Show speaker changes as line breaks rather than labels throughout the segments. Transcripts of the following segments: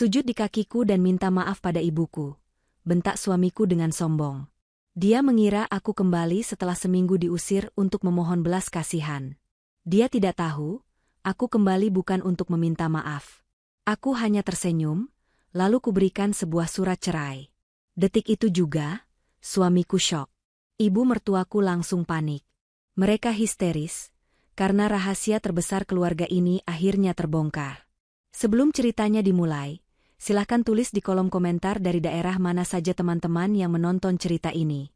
Sujud di kakiku dan minta maaf pada ibuku, bentak suamiku dengan sombong. Dia mengira aku kembali setelah seminggu diusir untuk memohon belas kasihan. Dia tidak tahu, aku kembali bukan untuk meminta maaf. Aku hanya tersenyum, lalu kuberikan sebuah surat cerai. Detik itu juga, suamiku syok. Ibu mertuaku langsung panik. Mereka histeris, karena rahasia terbesar keluarga ini akhirnya terbongkar. Sebelum ceritanya dimulai, silakan tulis di kolom komentar dari daerah mana saja teman-teman yang menonton cerita ini.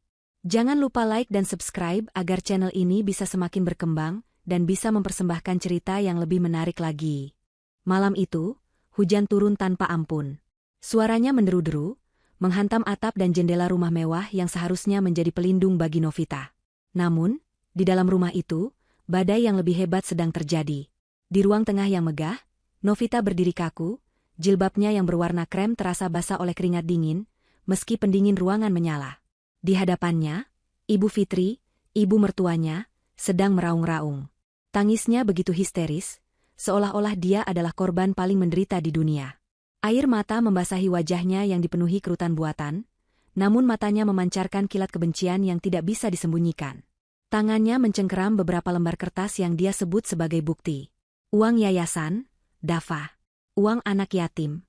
Jangan lupa like dan subscribe agar channel ini bisa semakin berkembang dan bisa mempersembahkan cerita yang lebih menarik lagi. Malam itu, hujan turun tanpa ampun. Suaranya menderu-deru, menghantam atap dan jendela rumah mewah yang seharusnya menjadi pelindung bagi Novita. Namun, di dalam rumah itu, badai yang lebih hebat sedang terjadi. Di ruang tengah yang megah, Novita berdiri kaku, jilbabnya yang berwarna krem terasa basah oleh keringat dingin, meski pendingin ruangan menyala. Di hadapannya, Ibu Fitri, ibu mertuanya, sedang meraung-raung. Tangisnya begitu histeris, seolah-olah dia adalah korban paling menderita di dunia. Air mata membasahi wajahnya yang dipenuhi kerutan buatan, namun matanya memancarkan kilat kebencian yang tidak bisa disembunyikan. Tangannya mencengkeram beberapa lembar kertas yang dia sebut sebagai bukti. Uang yayasan, Dava. Uang anak yatim.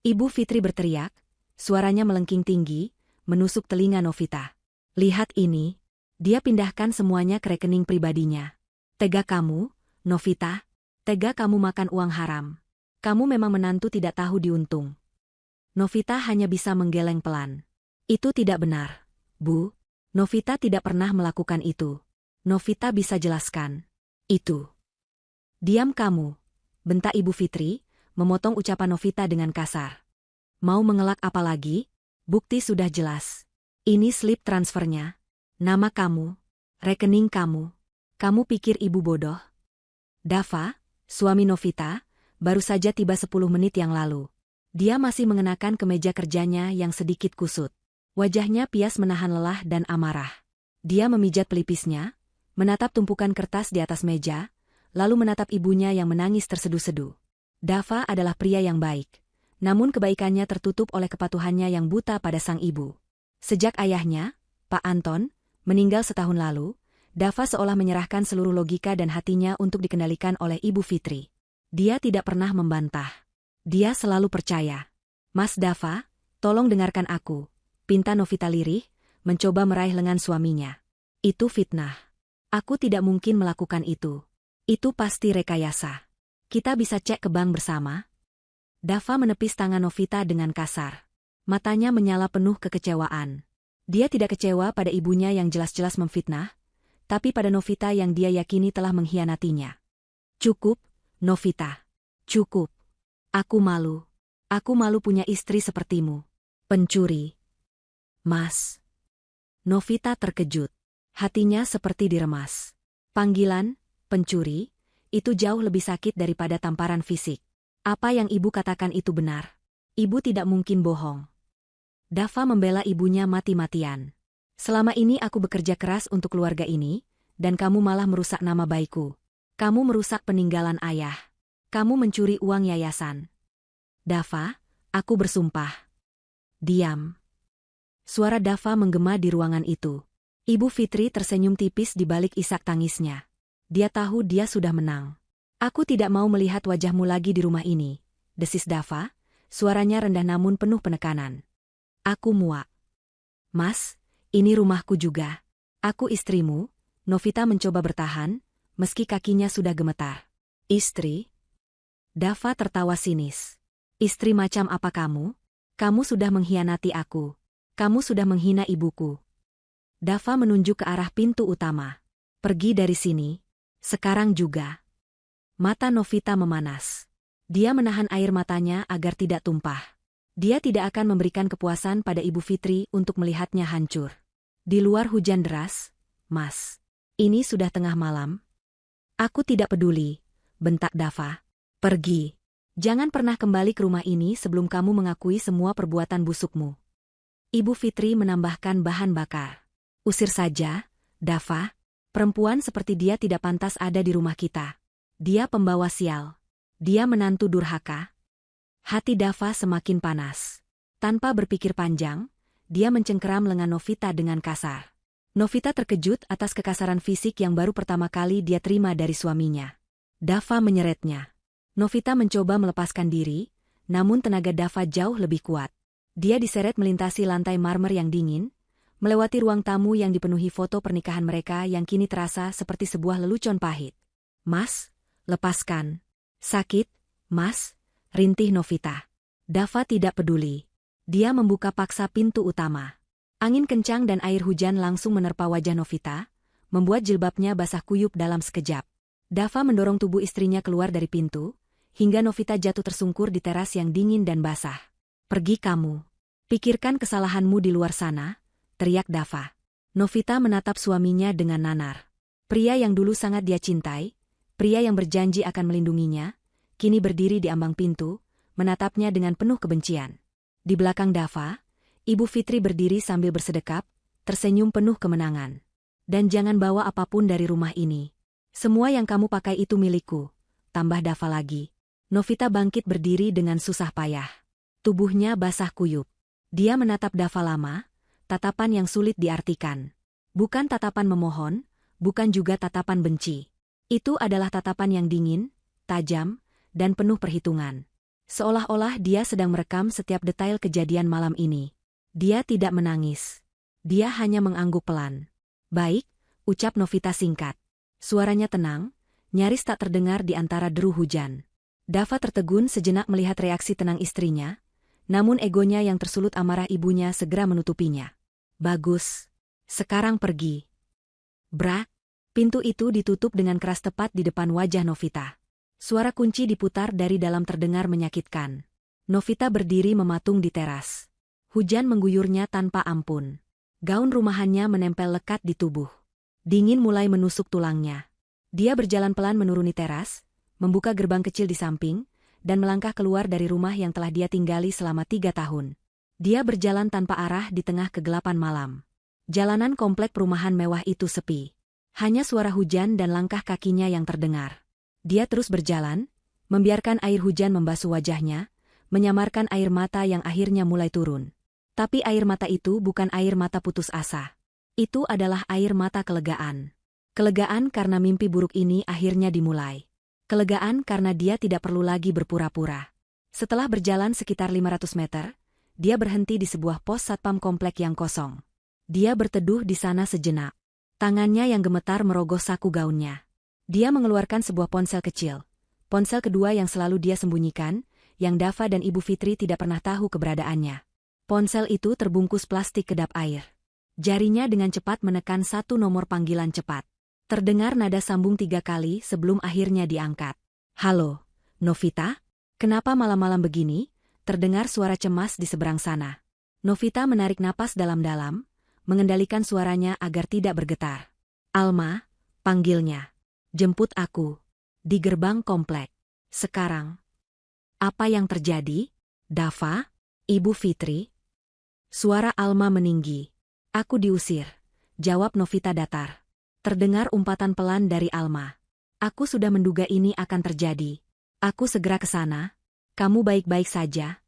Ibu Fitri berteriak, suaranya melengking tinggi, menusuk telinga Novita. Lihat ini, dia pindahkan semuanya ke rekening pribadinya. Tega kamu, Novita, tega kamu makan uang haram. Kamu memang menantu tidak tahu diuntung. Novita hanya bisa menggeleng pelan. Itu tidak benar, Bu. Novita tidak pernah melakukan itu. Novita bisa jelaskan. Itu. Diam kamu, bentak Ibu Fitri, memotong ucapan Novita dengan kasar. Mau mengelak apa lagi? Bukti sudah jelas. Ini slip transfernya. Nama kamu, rekening kamu. Kamu pikir ibu bodoh? Dava, suami Novita, baru saja tiba 10 menit yang lalu. Dia masih mengenakan kemeja kerjanya yang sedikit kusut. Wajahnya pias menahan lelah dan amarah. Dia memijat pelipisnya, menatap tumpukan kertas di atas meja, lalu menatap ibunya yang menangis terseduh-seduh. Dava adalah pria yang baik, namun kebaikannya tertutup oleh kepatuhannya yang buta pada sang ibu. Sejak ayahnya, Pak Anton, meninggal setahun lalu, Dava seolah menyerahkan seluruh logika dan hatinya untuk dikendalikan oleh Ibu Fitri. Dia tidak pernah membantah. Dia selalu percaya. Mas Dava, tolong dengarkan aku, pinta Novita lirih, mencoba meraih lengan suaminya. Itu fitnah. Aku tidak mungkin melakukan itu. Itu pasti rekayasa. Kita bisa cek ke bank bersama. Dava menepis tangan Novita dengan kasar. Matanya menyala penuh kekecewaan. Dia tidak kecewa pada ibunya yang jelas-jelas memfitnah, tapi pada Novita yang dia yakini telah mengkhianatinya. Cukup, Novita. Cukup. Aku malu. Aku malu punya istri sepertimu. Pencuri. Mas. Novita terkejut. Hatinya seperti diremas. Panggilan, pencuri, itu jauh lebih sakit daripada tamparan fisik. Apa yang ibu katakan itu benar. Ibu tidak mungkin bohong. Dava membela ibunya mati-matian. Selama ini aku bekerja keras untuk keluarga ini, dan kamu malah merusak nama baikku. Kamu merusak peninggalan ayah. Kamu mencuri uang yayasan. Dava, aku bersumpah. Diam. Suara Dava menggema di ruangan itu. Ibu Fitri tersenyum tipis di balik isak tangisnya. Dia tahu dia sudah menang. Aku tidak mau melihat wajahmu lagi di rumah ini, desis Dava, suaranya rendah namun penuh penekanan. Aku muak. Mas, ini rumahku juga. Aku istrimu. Novita mencoba bertahan, meski kakinya sudah gemetar. Istri? Dava tertawa sinis. Istri macam apa kamu? Kamu sudah mengkhianati aku. Kamu sudah menghina ibuku. Dava menunjuk ke arah pintu utama. Pergi dari sini. Sekarang juga. Mata Novita memanas. Dia menahan air matanya agar tidak tumpah. Dia tidak akan memberikan kepuasan pada Ibu Fitri untuk melihatnya hancur. Di luar hujan deras, Mas. Ini sudah tengah malam. Aku tidak peduli, bentak Dava. Pergi. Jangan pernah kembali ke rumah ini sebelum kamu mengakui semua perbuatan busukmu. Ibu Fitri menambahkan bahan bakar. Usir saja, Dava. Perempuan seperti dia tidak pantas ada di rumah kita. Dia pembawa sial. Dia menantu durhaka. Hati Dava semakin panas. Tanpa berpikir panjang, dia mencengkeram lengan Novita dengan kasar. Novita terkejut atas kekasaran fisik yang baru pertama kali dia terima dari suaminya. Dava menyeretnya. Novita mencoba melepaskan diri, namun tenaga Dava jauh lebih kuat. Dia diseret melintasi lantai marmer yang dingin, melewati ruang tamu yang dipenuhi foto pernikahan mereka yang kini terasa seperti sebuah lelucon pahit. "Mas, lepaskan." "Sakit, Mas," rintih Novita. Dava tidak peduli. Dia membuka paksa pintu utama. Angin kencang dan air hujan langsung menerpa wajah Novita, membuat jilbabnya basah kuyup dalam sekejap. Dava mendorong tubuh istrinya keluar dari pintu, hingga Novita jatuh tersungkur di teras yang dingin dan basah. "Pergi kamu. Pikirkan kesalahanmu di luar sana," teriak Dava. Novita menatap suaminya dengan nanar. Pria yang dulu sangat dia cintai, pria yang berjanji akan melindunginya, kini berdiri di ambang pintu, menatapnya dengan penuh kebencian. Di belakang Dava, Ibu Fitri berdiri sambil bersedekap, tersenyum penuh kemenangan. "Dan jangan bawa apapun dari rumah ini. Semua yang kamu pakai itu milikku," tambah Dava lagi. Novita bangkit berdiri dengan susah payah. Tubuhnya basah kuyup. Dia menatap Dava lama, tatapan yang sulit diartikan. Bukan tatapan memohon, bukan juga tatapan benci. Itu adalah tatapan yang dingin, tajam, dan penuh perhitungan. Seolah-olah dia sedang merekam setiap detail kejadian malam ini. Dia tidak menangis. Dia hanya mengangguk pelan. "Baik," ucap Novita singkat. Suaranya tenang, nyaris tak terdengar di antara deru hujan. Dava tertegun sejenak melihat reaksi tenang istrinya, namun egonya yang tersulut amarah ibunya segera menutupinya. "Bagus. Sekarang pergi." Brak! Pintu itu ditutup dengan keras tepat di depan wajah Novita. Suara kunci diputar dari dalam terdengar menyakitkan. Novita berdiri mematung di teras. Hujan mengguyurnya tanpa ampun. Gaun rumahannya menempel lekat di tubuh. Dingin mulai menusuk tulangnya. Dia berjalan pelan menuruni teras, membuka gerbang kecil di samping, dan melangkah keluar dari rumah yang telah dia tinggali selama 3 tahun. Dia berjalan tanpa arah di tengah kegelapan malam. Jalanan komplek perumahan mewah itu sepi. Hanya suara hujan dan langkah kakinya yang terdengar. Dia terus berjalan, membiarkan air hujan membasuh wajahnya, menyamarkan air mata yang akhirnya mulai turun. Tapi air mata itu bukan air mata putus asa. Itu adalah air mata kelegaan. Kelegaan karena mimpi buruk ini akhirnya dimulai. Kelegaan karena dia tidak perlu lagi berpura-pura. Setelah berjalan sekitar 500 meter, dia berhenti di sebuah pos satpam komplek yang kosong. Dia berteduh di sana sejenak. Tangannya yang gemetar merogoh saku gaunnya. Dia mengeluarkan sebuah ponsel kecil. Ponsel kedua yang selalu dia sembunyikan, yang Dava dan Ibu Fitri tidak pernah tahu keberadaannya. Ponsel itu terbungkus plastik kedap air. Jarinya dengan cepat menekan satu nomor panggilan cepat. Terdengar nada sambung 3 kali sebelum akhirnya diangkat. "Halo, Novita? Kenapa malam-malam begini?" Terdengar suara cemas di seberang sana. Novita menarik napas dalam-dalam, mengendalikan suaranya agar tidak bergetar. "Alma," panggilnya. "Jemput aku." Di gerbang komplek. "Sekarang." "Apa yang terjadi, Dava?" "Ibu Fitri?" Suara Alma meninggi. "Aku diusir," jawab Novita datar. Terdengar umpatan pelan dari Alma. "Aku sudah menduga ini akan terjadi. Aku segera ke sana. Kamu baik-baik saja?"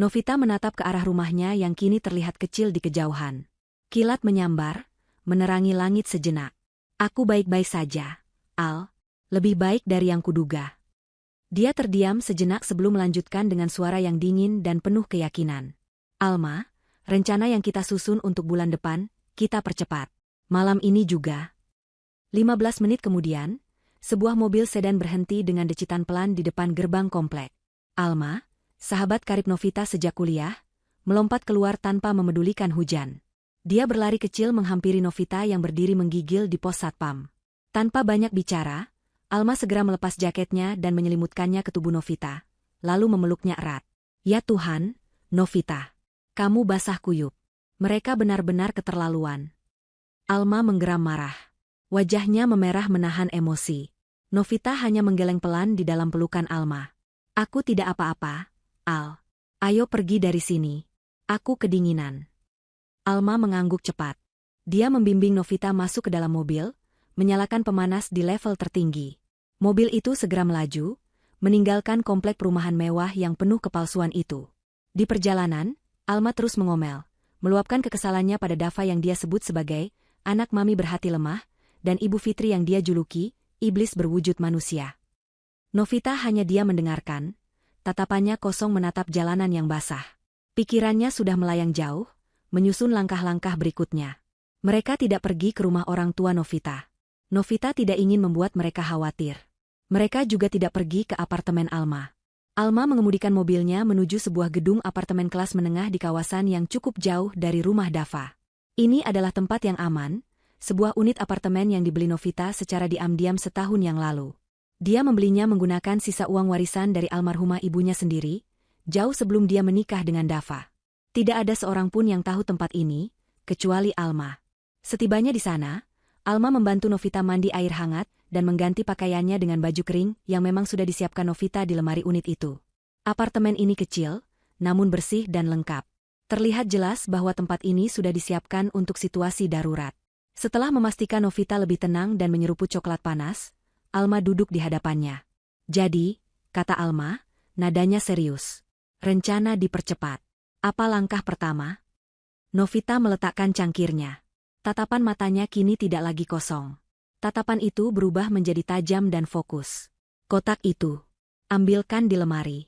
Novita menatap ke arah rumahnya yang kini terlihat kecil di kejauhan. Kilat menyambar, menerangi langit sejenak. "Aku baik-baik saja, Al. Lebih baik dari yang kuduga." Dia terdiam sejenak sebelum melanjutkan dengan suara yang dingin dan penuh keyakinan. "Alma, rencana yang kita susun untuk bulan depan, kita percepat. Malam ini juga." 15 menit kemudian, sebuah mobil sedan berhenti dengan decitan pelan di depan gerbang komplek. Alma, sahabat karib Novita sejak kuliah, melompat keluar tanpa memedulikan hujan. Dia berlari kecil menghampiri Novita yang berdiri menggigil di pos satpam. Tanpa banyak bicara, Alma segera melepas jaketnya dan menyelimutkannya ke tubuh Novita, lalu memeluknya erat. "Ya Tuhan, Novita. Kamu basah kuyup. Mereka benar-benar keterlaluan." Alma menggeram marah. Wajahnya memerah menahan emosi. Novita hanya menggeleng pelan di dalam pelukan Alma. "Aku tidak apa-apa, Al. Ayo pergi dari sini. Aku kedinginan." Alma mengangguk cepat. Dia membimbing Novita masuk ke dalam mobil, menyalakan pemanas di level tertinggi. Mobil itu segera melaju, meninggalkan komplek perumahan mewah yang penuh kepalsuan itu. Di perjalanan, Alma terus mengomel, meluapkan kekesalannya pada Dava yang dia sebut sebagai anak mami berhati lemah, dan Ibu Fitri yang dia juluki iblis berwujud manusia. Novita hanya diam mendengarkan, tatapannya kosong menatap jalanan yang basah. Pikirannya sudah melayang jauh, menyusun langkah-langkah berikutnya. Mereka tidak pergi ke rumah orang tua Novita. Novita tidak ingin membuat mereka khawatir. Mereka juga tidak pergi ke apartemen Alma. Alma mengemudikan mobilnya menuju sebuah gedung apartemen kelas menengah di kawasan yang cukup jauh dari rumah Dava. Ini adalah tempat yang aman, sebuah unit apartemen yang dibeli Novita secara diam-diam setahun yang lalu. Dia membelinya menggunakan sisa uang warisan dari almarhumah ibunya sendiri, jauh sebelum dia menikah dengan Dava. Tidak ada seorang pun yang tahu tempat ini, kecuali Alma. Setibanya di sana, Alma membantu Novita mandi air hangat dan mengganti pakaiannya dengan baju kering yang memang sudah disiapkan Novita di lemari unit itu. Apartemen ini kecil, namun bersih dan lengkap. Terlihat jelas bahwa tempat ini sudah disiapkan untuk situasi darurat. Setelah memastikan Novita lebih tenang dan menyeruput coklat panas, Alma duduk di hadapannya. "Jadi," kata Alma, nadanya serius. "Rencana dipercepat. Apa langkah pertama?" Novita meletakkan cangkirnya. Tatapan matanya kini tidak lagi kosong. Tatapan itu berubah menjadi tajam dan fokus. "Kotak itu. Ambilkan di lemari."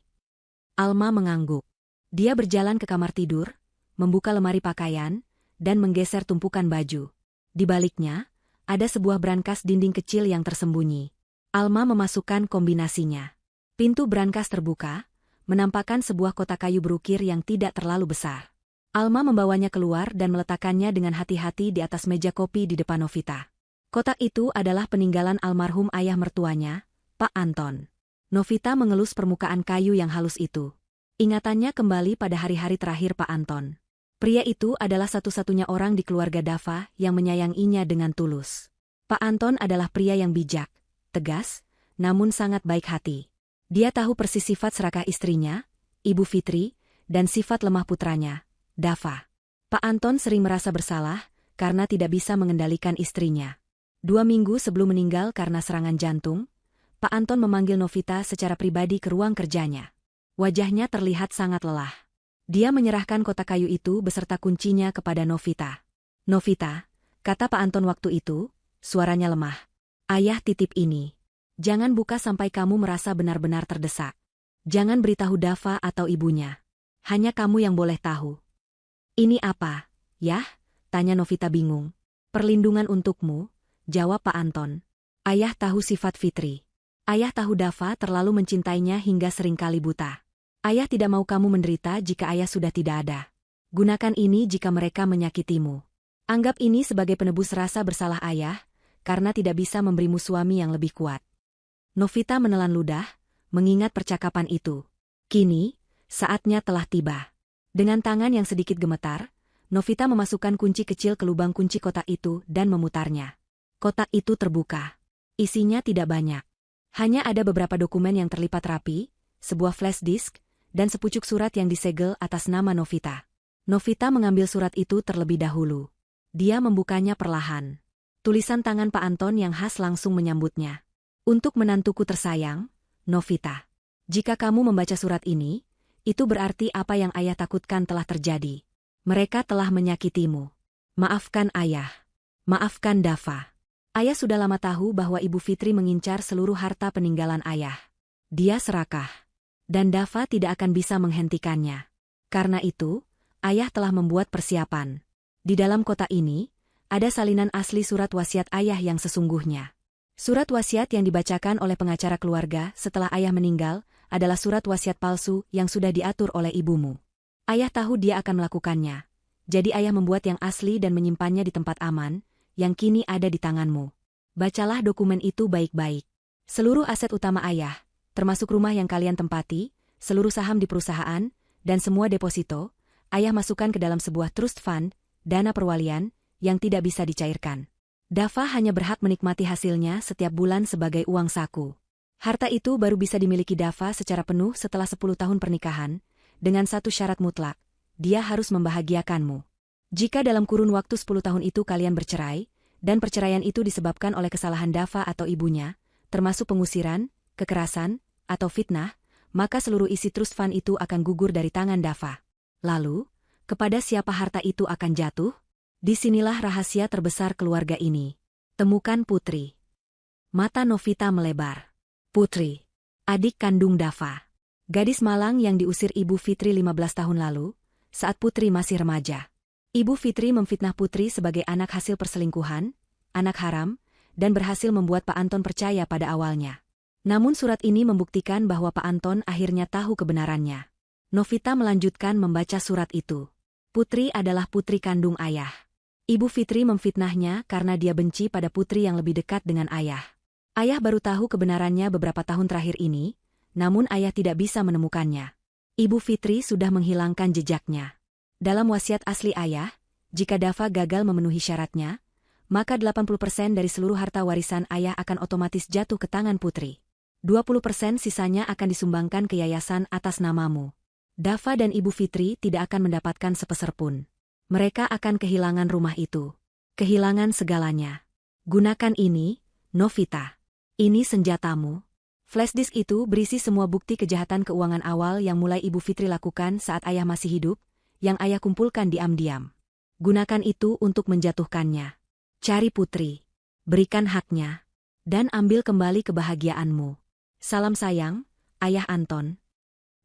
Alma mengangguk. Dia berjalan ke kamar tidur, membuka lemari pakaian, dan menggeser tumpukan baju. Di baliknya, ada sebuah brankas dinding kecil yang tersembunyi. Alma memasukkan kombinasinya. Pintu brankas terbuka, menampakkan sebuah kotak kayu berukir yang tidak terlalu besar. Alma membawanya keluar dan meletakkannya dengan hati-hati di atas meja kopi di depan Novita. Kotak itu adalah peninggalan almarhum ayah mertuanya, Pak Anton. Novita mengelus permukaan kayu yang halus itu. Ingatannya kembali pada hari-hari terakhir Pak Anton. Pria itu adalah satu-satunya orang di keluarga Dava yang menyayanginya dengan tulus. Pak Anton adalah pria yang bijak, tegas, namun sangat baik hati. Dia tahu persis sifat serakah istrinya, Ibu Fitri, dan sifat lemah putranya, Dava. Pak Anton sering merasa bersalah karena tidak bisa mengendalikan istrinya. 2 minggu sebelum meninggal karena serangan jantung, Pak Anton memanggil Novita secara pribadi ke ruang kerjanya. Wajahnya terlihat sangat lelah. Dia menyerahkan kotak kayu itu beserta kuncinya kepada Novita. "Novita," kata Pak Anton waktu itu, suaranya lemah. "Ayah titip ini. Jangan buka sampai kamu merasa benar-benar terdesak. Jangan beritahu Dava atau ibunya. Hanya kamu yang boleh tahu." "Ini apa, Yah?" tanya Novita bingung. "Perlindungan untukmu," jawab Pak Anton. "Ayah tahu sifat Fitri. Ayah tahu Dava terlalu mencintainya hingga seringkali buta. Ayah tidak mau kamu menderita jika ayah sudah tidak ada. Gunakan ini jika mereka menyakitimu. Anggap ini sebagai penebus rasa bersalah ayah, karena tidak bisa memberimu suami yang lebih kuat." Novita menelan ludah, mengingat percakapan itu. Kini, saatnya telah tiba. Dengan tangan yang sedikit gemetar, Novita memasukkan kunci kecil ke lubang kunci kotak itu dan memutarnya. Kotak itu terbuka. Isinya tidak banyak. Hanya ada beberapa dokumen yang terlipat rapi, sebuah flash disk, dan sepucuk surat yang disegel atas nama Novita. Novita mengambil surat itu terlebih dahulu. Dia membukanya perlahan. Tulisan tangan Pak Anton yang khas langsung menyambutnya. "Untuk menantuku tersayang, Novita. Jika kamu membaca surat ini, itu berarti apa yang ayah takutkan telah terjadi. Mereka telah menyakitimu. Maafkan ayah. Maafkan Dava. Ayah sudah lama tahu bahwa Ibu Fitri mengincar seluruh harta peninggalan ayah. Dia serakah. Dan Dava tidak akan bisa menghentikannya. Karena itu, ayah telah membuat persiapan. Di dalam kotak ini, ada salinan asli surat wasiat ayah yang sesungguhnya. Surat wasiat yang dibacakan oleh pengacara keluarga setelah ayah meninggal adalah surat wasiat palsu yang sudah diatur oleh ibumu. Ayah tahu dia akan melakukannya. Jadi ayah membuat yang asli dan menyimpannya di tempat aman, yang kini ada di tanganmu. Bacalah dokumen itu baik-baik. Seluruh aset utama ayah, termasuk rumah yang kalian tempati, seluruh saham di perusahaan, dan semua deposito, ayah masukkan ke dalam sebuah trust fund, dana perwalian, yang tidak bisa dicairkan. Dava hanya berhak menikmati hasilnya setiap bulan sebagai uang saku. Harta itu baru bisa dimiliki Dava secara penuh setelah 10 tahun pernikahan, dengan satu syarat mutlak, dia harus membahagiakanmu. Jika dalam kurun waktu 10 tahun itu kalian bercerai, dan perceraian itu disebabkan oleh kesalahan Dava atau ibunya, termasuk pengusiran, kekerasan, atau fitnah, maka seluruh isi trust fund itu akan gugur dari tangan Dava. Lalu, kepada siapa harta itu akan jatuh? Disinilah rahasia terbesar keluarga ini. Temukan Putri. Mata Novita melebar. Putri, adik kandung Dava. Gadis malang yang diusir Ibu Fitri 15 tahun lalu, saat Putri masih remaja. Ibu Fitri memfitnah Putri sebagai anak hasil perselingkuhan, anak haram, dan berhasil membuat Pak Anton percaya pada awalnya. Namun surat ini membuktikan bahwa Pak Anton akhirnya tahu kebenarannya. Novita melanjutkan membaca surat itu. Putri adalah putri kandung ayah. Ibu Fitri memfitnahnya karena dia benci pada putri yang lebih dekat dengan ayah. Ayah baru tahu kebenarannya beberapa tahun terakhir ini, namun ayah tidak bisa menemukannya. Ibu Fitri sudah menghilangkan jejaknya. Dalam wasiat asli ayah, jika Dava gagal memenuhi syaratnya, maka 80% dari seluruh harta warisan ayah akan otomatis jatuh ke tangan putri. 20% sisanya akan disumbangkan ke yayasan atas namamu. Dava dan Ibu Fitri tidak akan mendapatkan sepeser pun. Mereka akan kehilangan rumah itu. Kehilangan segalanya. Gunakan ini, Novita. Ini senjatamu. Flash disk itu berisi semua bukti kejahatan keuangan awal yang mulai Ibu Fitri lakukan saat ayah masih hidup, yang ayah kumpulkan diam-diam. Gunakan itu untuk menjatuhkannya. Cari Putri. Berikan haknya. Dan ambil kembali kebahagiaanmu. Salam sayang, Ayah Anton.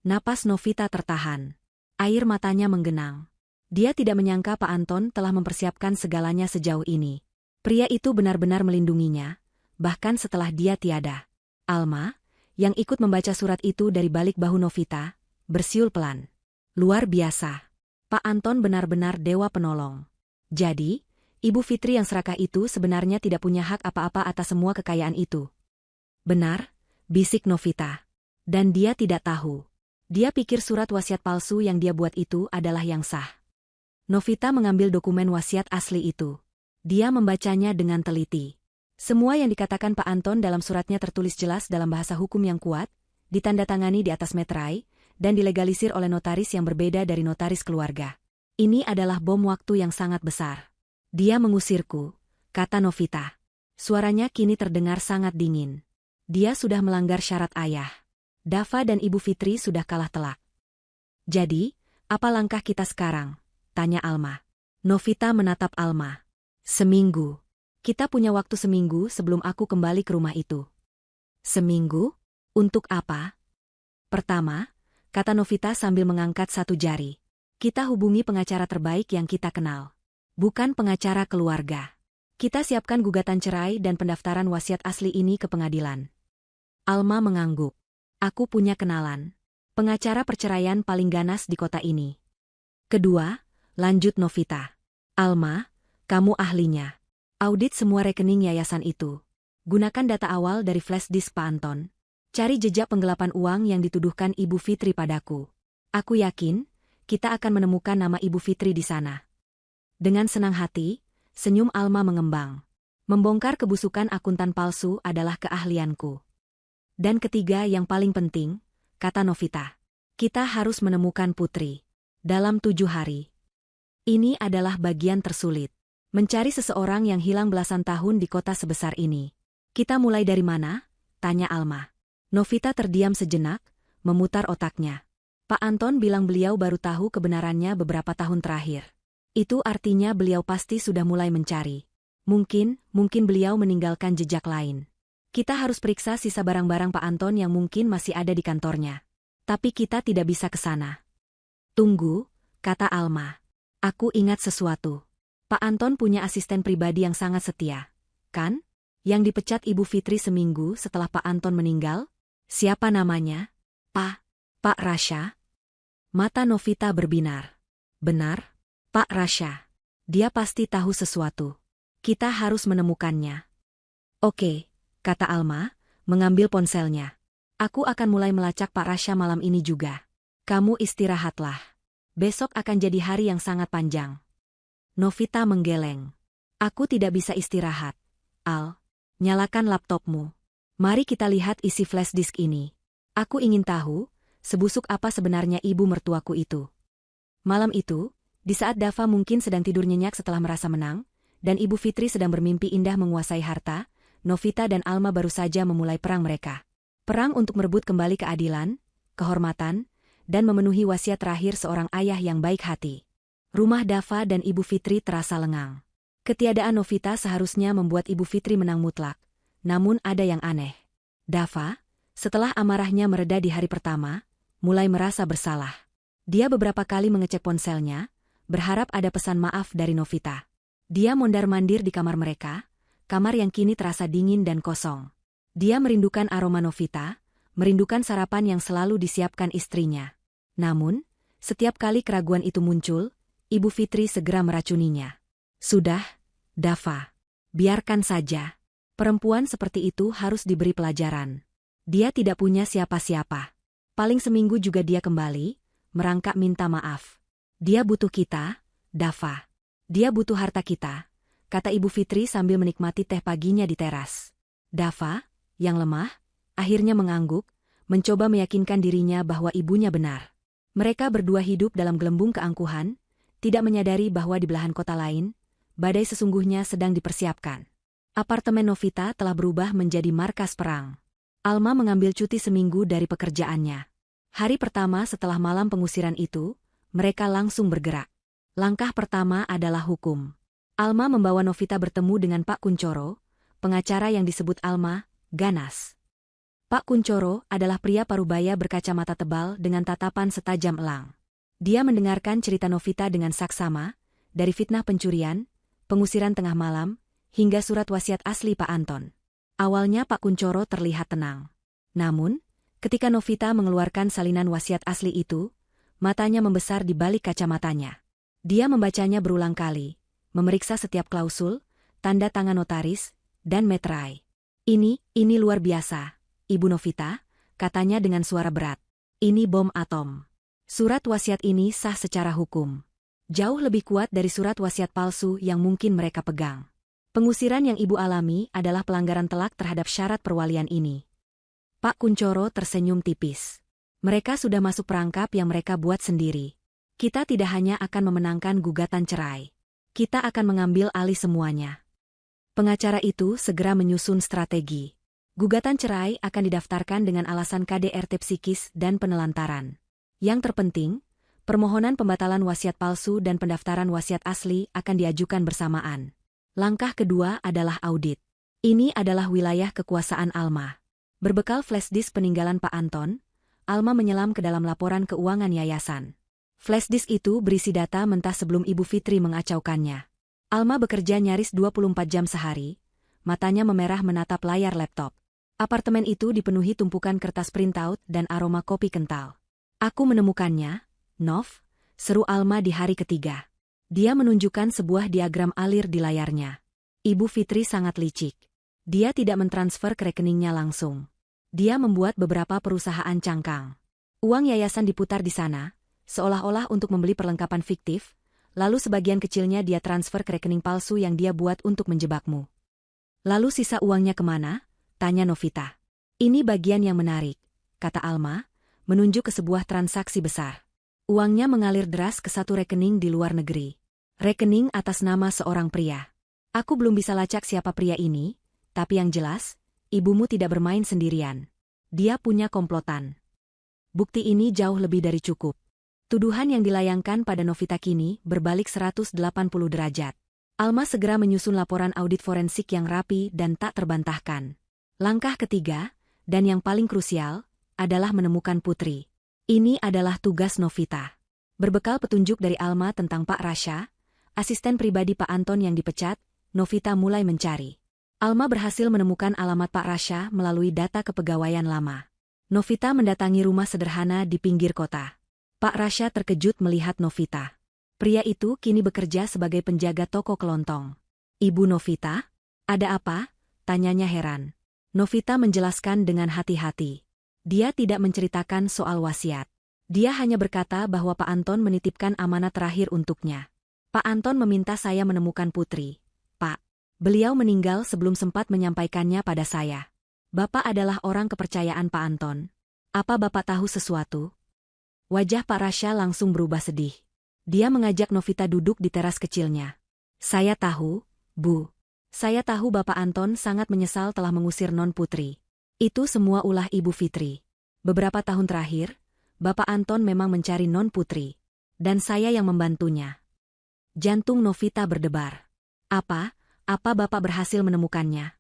Napas Novita tertahan. Air matanya menggenang. Dia tidak menyangka Pak Anton telah mempersiapkan segalanya sejauh ini. Pria itu benar-benar melindunginya, bahkan setelah dia tiada. Alma, yang ikut membaca surat itu dari balik bahu Novita, bersiul pelan. Luar biasa. Pak Anton benar-benar dewa penolong. Jadi, Ibu Fitri yang serakah itu sebenarnya tidak punya hak apa-apa atas semua kekayaan itu. Benar, bisik Novita. Dan dia tidak tahu. Dia pikir surat wasiat palsu yang dia buat itu adalah yang sah. Novita mengambil dokumen wasiat asli itu. Dia membacanya dengan teliti. Semua yang dikatakan Pak Anton dalam suratnya tertulis jelas dalam bahasa hukum yang kuat, ditandatangani di atas meterai, dan dilegalisir oleh notaris yang berbeda dari notaris keluarga. Ini adalah bom waktu yang sangat besar. Dia mengusirku, kata Novita. Suaranya kini terdengar sangat dingin. Dia sudah melanggar syarat ayah. Dava dan Ibu Fitri sudah kalah telak. Jadi, apa langkah kita sekarang? Tanya Alma. Novita menatap Alma. Seminggu. Kita punya waktu seminggu sebelum aku kembali ke rumah itu. Seminggu? Untuk apa? Pertama, kata Novita sambil mengangkat satu jari. Kita hubungi pengacara terbaik yang kita kenal. Bukan pengacara keluarga. Kita siapkan gugatan cerai dan pendaftaran wasiat asli ini ke pengadilan. Alma mengangguk. Aku punya kenalan. Pengacara perceraian paling ganas di kota ini. Kedua, lanjut Novita. Alma, kamu ahlinya. Audit semua rekening yayasan itu. Gunakan data awal dari flash disk Pak Anton. Cari jejak penggelapan uang yang dituduhkan Ibu Fitri padaku. Aku yakin, kita akan menemukan nama Ibu Fitri di sana. Dengan senang hati, senyum Alma mengembang. Membongkar kebusukan akuntan palsu adalah keahlianku. Dan ketiga yang paling penting, kata Novita. Kita harus menemukan Putri. Dalam 7 hari. Ini adalah bagian tersulit. Mencari seseorang yang hilang belasan tahun di kota sebesar ini. Kita mulai dari mana? Tanya Alma. Novita terdiam sejenak, memutar otaknya. Pak Anton bilang beliau baru tahu kebenarannya beberapa tahun terakhir. Itu artinya beliau pasti sudah mulai mencari. Mungkin beliau meninggalkan jejak lain. Kita harus periksa sisa barang-barang Pak Anton yang mungkin masih ada di kantornya. Tapi kita tidak bisa ke sana. Tunggu, kata Alma. Aku ingat sesuatu. Pak Anton punya asisten pribadi yang sangat setia, kan? Yang dipecat Ibu Fitri seminggu setelah Pak Anton meninggal? Siapa namanya? Pak Rasha? Mata Novita berbinar. Benar, Pak Rasha. Dia pasti tahu sesuatu. Kita harus menemukannya. Oke, kata Alma, mengambil ponselnya. Aku akan mulai melacak Pak Rasha malam ini juga. Kamu istirahatlah. Besok akan jadi hari yang sangat panjang. Novita menggeleng. Aku tidak bisa istirahat. Al, nyalakan laptopmu. Mari kita lihat isi flash disk ini. Aku ingin tahu, sebusuk apa sebenarnya ibu mertuaku itu. Malam itu, di saat Dava mungkin sedang tidur nyenyak setelah merasa menang, dan Ibu Fitri sedang bermimpi indah menguasai harta, Novita dan Alma baru saja memulai perang mereka. Perang untuk merebut kembali keadilan, kehormatan, dan memenuhi wasiat terakhir seorang ayah yang baik hati. Rumah Dava dan Ibu Fitri terasa lengang. Ketiadaan Novita seharusnya membuat Ibu Fitri menang mutlak. Namun ada yang aneh. Dava, setelah amarahnya mereda di hari pertama, mulai merasa bersalah. Dia beberapa kali mengecek ponselnya, berharap ada pesan maaf dari Novita. Dia mondar-mandir di kamar mereka, kamar yang kini terasa dingin dan kosong. Dia merindukan aroma Novita, merindukan sarapan yang selalu disiapkan istrinya. Namun, setiap kali keraguan itu muncul, Ibu Fitri segera meracuninya. Sudah, Dava. Biarkan saja. Perempuan seperti itu harus diberi pelajaran. Dia tidak punya siapa-siapa. Paling seminggu juga dia kembali, merangkak minta maaf. Dia butuh kita, Dava. Dia butuh harta kita, kata Ibu Fitri sambil menikmati teh paginya di teras. Dava, yang lemah, akhirnya mengangguk, mencoba meyakinkan dirinya bahwa ibunya benar. Mereka berdua hidup dalam gelembung keangkuhan, tidak menyadari bahwa di belahan kota lain, badai sesungguhnya sedang dipersiapkan. Apartemen Novita telah berubah menjadi markas perang. Alma mengambil cuti seminggu dari pekerjaannya. Hari pertama setelah malam pengusiran itu, mereka langsung bergerak. Langkah pertama adalah hukum. Alma membawa Novita bertemu dengan Pak Kuncoro, pengacara yang disebut Alma, ganas. Pak Kuncoro adalah pria parubaya berkacamata tebal dengan tatapan setajam elang. Dia mendengarkan cerita Novita dengan saksama, dari fitnah pencurian, pengusiran tengah malam, hingga surat wasiat asli Pak Anton. Awalnya Pak Kuncoro terlihat tenang. Namun, ketika Novita mengeluarkan salinan wasiat asli itu, matanya membesar di balik kacamatanya. Dia membacanya berulang kali, memeriksa setiap klausul, tanda tangan notaris, dan meterai. Ini luar biasa, Ibu Novita, katanya dengan suara berat. Ini bom atom. Surat wasiat ini sah secara hukum. Jauh lebih kuat dari surat wasiat palsu yang mungkin mereka pegang. Pengusiran yang Ibu alami adalah pelanggaran telak terhadap syarat perwalian ini. Pak Kuncoro tersenyum tipis. Mereka sudah masuk perangkap yang mereka buat sendiri. Kita tidak hanya akan memenangkan gugatan cerai. Kita akan mengambil alih semuanya. Pengacara itu segera menyusun strategi. Gugatan cerai akan didaftarkan dengan alasan KDRT psikis dan penelantaran. Yang terpenting, permohonan pembatalan wasiat palsu dan pendaftaran wasiat asli akan diajukan bersamaan. Langkah kedua adalah audit. Ini adalah wilayah kekuasaan Alma. Berbekal flashdisk peninggalan Pak Anton, Alma menyelam ke dalam laporan keuangan yayasan. Flashdisk itu berisi data mentah sebelum Ibu Fitri mengacaukannya. Alma bekerja nyaris 24 jam sehari, matanya memerah menatap layar laptop. Apartemen itu dipenuhi tumpukan kertas printout dan aroma kopi kental. Aku menemukannya, Nov, seru Alma di hari ketiga. Dia menunjukkan sebuah diagram alir di layarnya. Ibu Fitri sangat licik. Dia tidak mentransfer ke rekeningnya langsung. Dia membuat beberapa perusahaan cangkang. Uang yayasan diputar di sana, seolah-olah untuk membeli perlengkapan fiktif, lalu sebagian kecilnya dia transfer ke rekening palsu yang dia buat untuk menjebakmu. Lalu sisa uangnya kemana? Tanya Novita. Ini bagian yang menarik, kata Alma, menunjuk ke sebuah transaksi besar. Uangnya mengalir deras ke satu rekening di luar negeri. Rekening atas nama seorang pria. Aku belum bisa lacak siapa pria ini, tapi yang jelas, ibumu tidak bermain sendirian. Dia punya komplotan. Bukti ini jauh lebih dari cukup. Tuduhan yang dilayangkan pada Novita kini berbalik 180 derajat. Alma segera menyusun laporan audit forensik yang rapi dan tak terbantahkan. Langkah ketiga, dan yang paling krusial, adalah menemukan Putri. Ini adalah tugas Novita. Berbekal petunjuk dari Alma tentang Pak Rasha, asisten pribadi Pak Anton yang dipecat, Novita mulai mencari. Alma berhasil menemukan alamat Pak Rasha melalui data kepegawaian lama. Novita mendatangi rumah sederhana di pinggir kota. Pak Rasha terkejut melihat Novita. Pria itu kini bekerja sebagai penjaga toko kelontong. Ibu Novita? Ada apa? Tanyanya heran. Novita menjelaskan dengan hati-hati. Dia tidak menceritakan soal wasiat. Dia hanya berkata bahwa Pak Anton menitipkan amanat terakhir untuknya. Pak Anton meminta saya menemukan Putri. Pak, beliau meninggal sebelum sempat menyampaikannya pada saya. Bapak adalah orang kepercayaan Pak Anton. Apa Bapak tahu sesuatu? Wajah Pak Rasha langsung berubah sedih. Dia mengajak Novita duduk di teras kecilnya. Saya tahu, Bu. Saya tahu Bapak Anton sangat menyesal telah mengusir Non Putri. Itu semua ulah Ibu Fitri. Beberapa tahun terakhir, Bapak Anton memang mencari Non Putri. Dan saya yang membantunya. Jantung Novita berdebar. Apa Bapak berhasil menemukannya?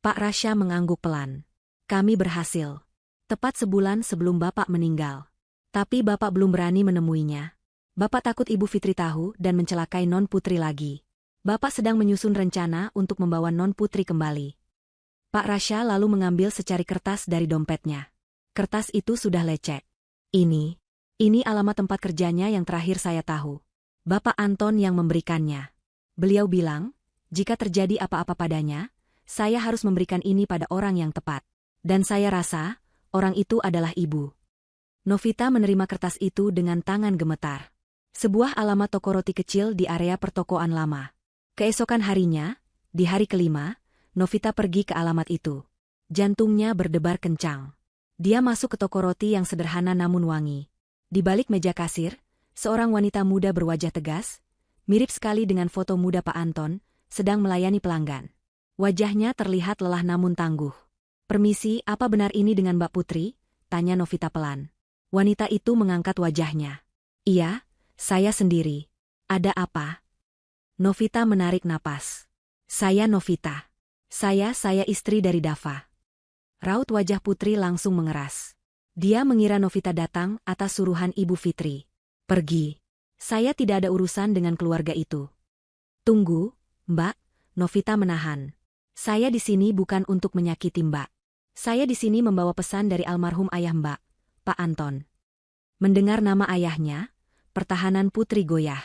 Pak Rasya mengangguk pelan. Kami berhasil. Tepat sebulan sebelum Bapak meninggal. Tapi Bapak belum berani menemuinya. Bapak takut Ibu Fitri tahu dan mencelakai Non Putri lagi. Bapak sedang menyusun rencana untuk membawa Non Putri kembali. Pak Rasya lalu mengambil secari kertas dari dompetnya. Kertas itu sudah lecek. Ini alamat tempat kerjanya yang terakhir saya tahu. Bapak Anton yang memberikannya. Beliau bilang, jika terjadi apa-apa padanya, saya harus memberikan ini pada orang yang tepat. Dan saya rasa, orang itu adalah Ibu. Novita menerima kertas itu dengan tangan gemetar. Sebuah alamat toko roti kecil di area pertokoan lama. Keesokan harinya, di hari kelima, Novita pergi ke alamat itu. Jantungnya berdebar kencang. Dia masuk ke toko roti yang sederhana namun wangi. Di balik meja kasir, seorang wanita muda berwajah tegas, mirip sekali dengan foto muda Pak Anton, sedang melayani pelanggan. Wajahnya terlihat lelah namun tangguh. "Permisi, apa benar ini dengan Mbak Putri?" tanya Novita pelan. Wanita itu mengangkat wajahnya. "Iya, saya sendiri. Ada apa?" Novita menarik napas. "Saya Novita. Saya istri dari Dava." Raut wajah Putri langsung mengeras. Dia mengira Novita datang atas suruhan Ibu Fitri. "Pergi. Saya tidak ada urusan dengan keluarga itu." "Tunggu, Mbak." Novita menahan. "Saya di sini bukan untuk menyakiti Mbak. Saya di sini membawa pesan dari almarhum ayah Mbak, Pak Anton." Mendengar nama ayahnya, pertahanan Putri goyah.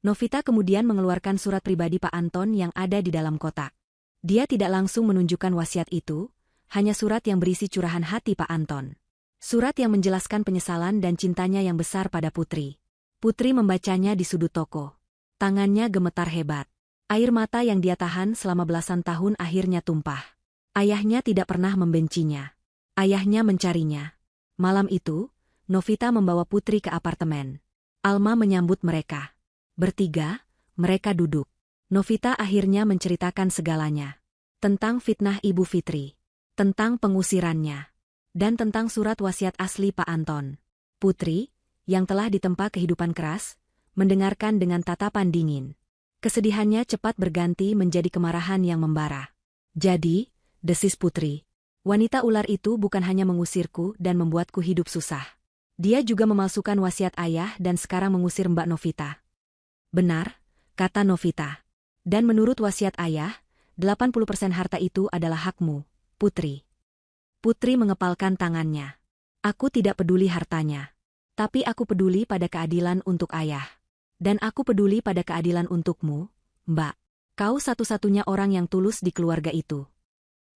Novita kemudian mengeluarkan surat pribadi Pak Anton yang ada di dalam kotak. Dia tidak langsung menunjukkan wasiat itu, hanya surat yang berisi curahan hati Pak Anton. Surat yang menjelaskan penyesalan dan cintanya yang besar pada Putri. Putri membacanya di sudut toko. Tangannya gemetar hebat. Air mata yang dia tahan selama belasan tahun akhirnya tumpah. Ayahnya tidak pernah membencinya. Ayahnya mencarinya. Malam itu, Novita membawa Putri ke apartemen. Alma menyambut mereka. Bertiga, mereka duduk. Novita akhirnya menceritakan segalanya. Tentang fitnah Ibu Fitri. Tentang pengusirannya. Dan tentang surat wasiat asli Pak Anton. Putri, yang telah ditempa kehidupan keras, mendengarkan dengan tatapan dingin. Kesedihannya cepat berganti menjadi kemarahan yang membara. "Jadi," desis Putri, "wanita ular itu bukan hanya mengusirku dan membuatku hidup susah. Dia juga memalsukan wasiat ayah dan sekarang mengusir Mbak Novita." "Benar," kata Novita. "Dan menurut wasiat ayah, 80% harta itu adalah hakmu, Putri." Putri mengepalkan tangannya. "Aku tidak peduli hartanya. Tapi aku peduli pada keadilan untuk ayah. Dan aku peduli pada keadilan untukmu, Mbak. Kau satu-satunya orang yang tulus di keluarga itu."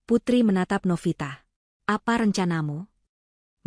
Putri menatap Novita. "Apa rencanamu?"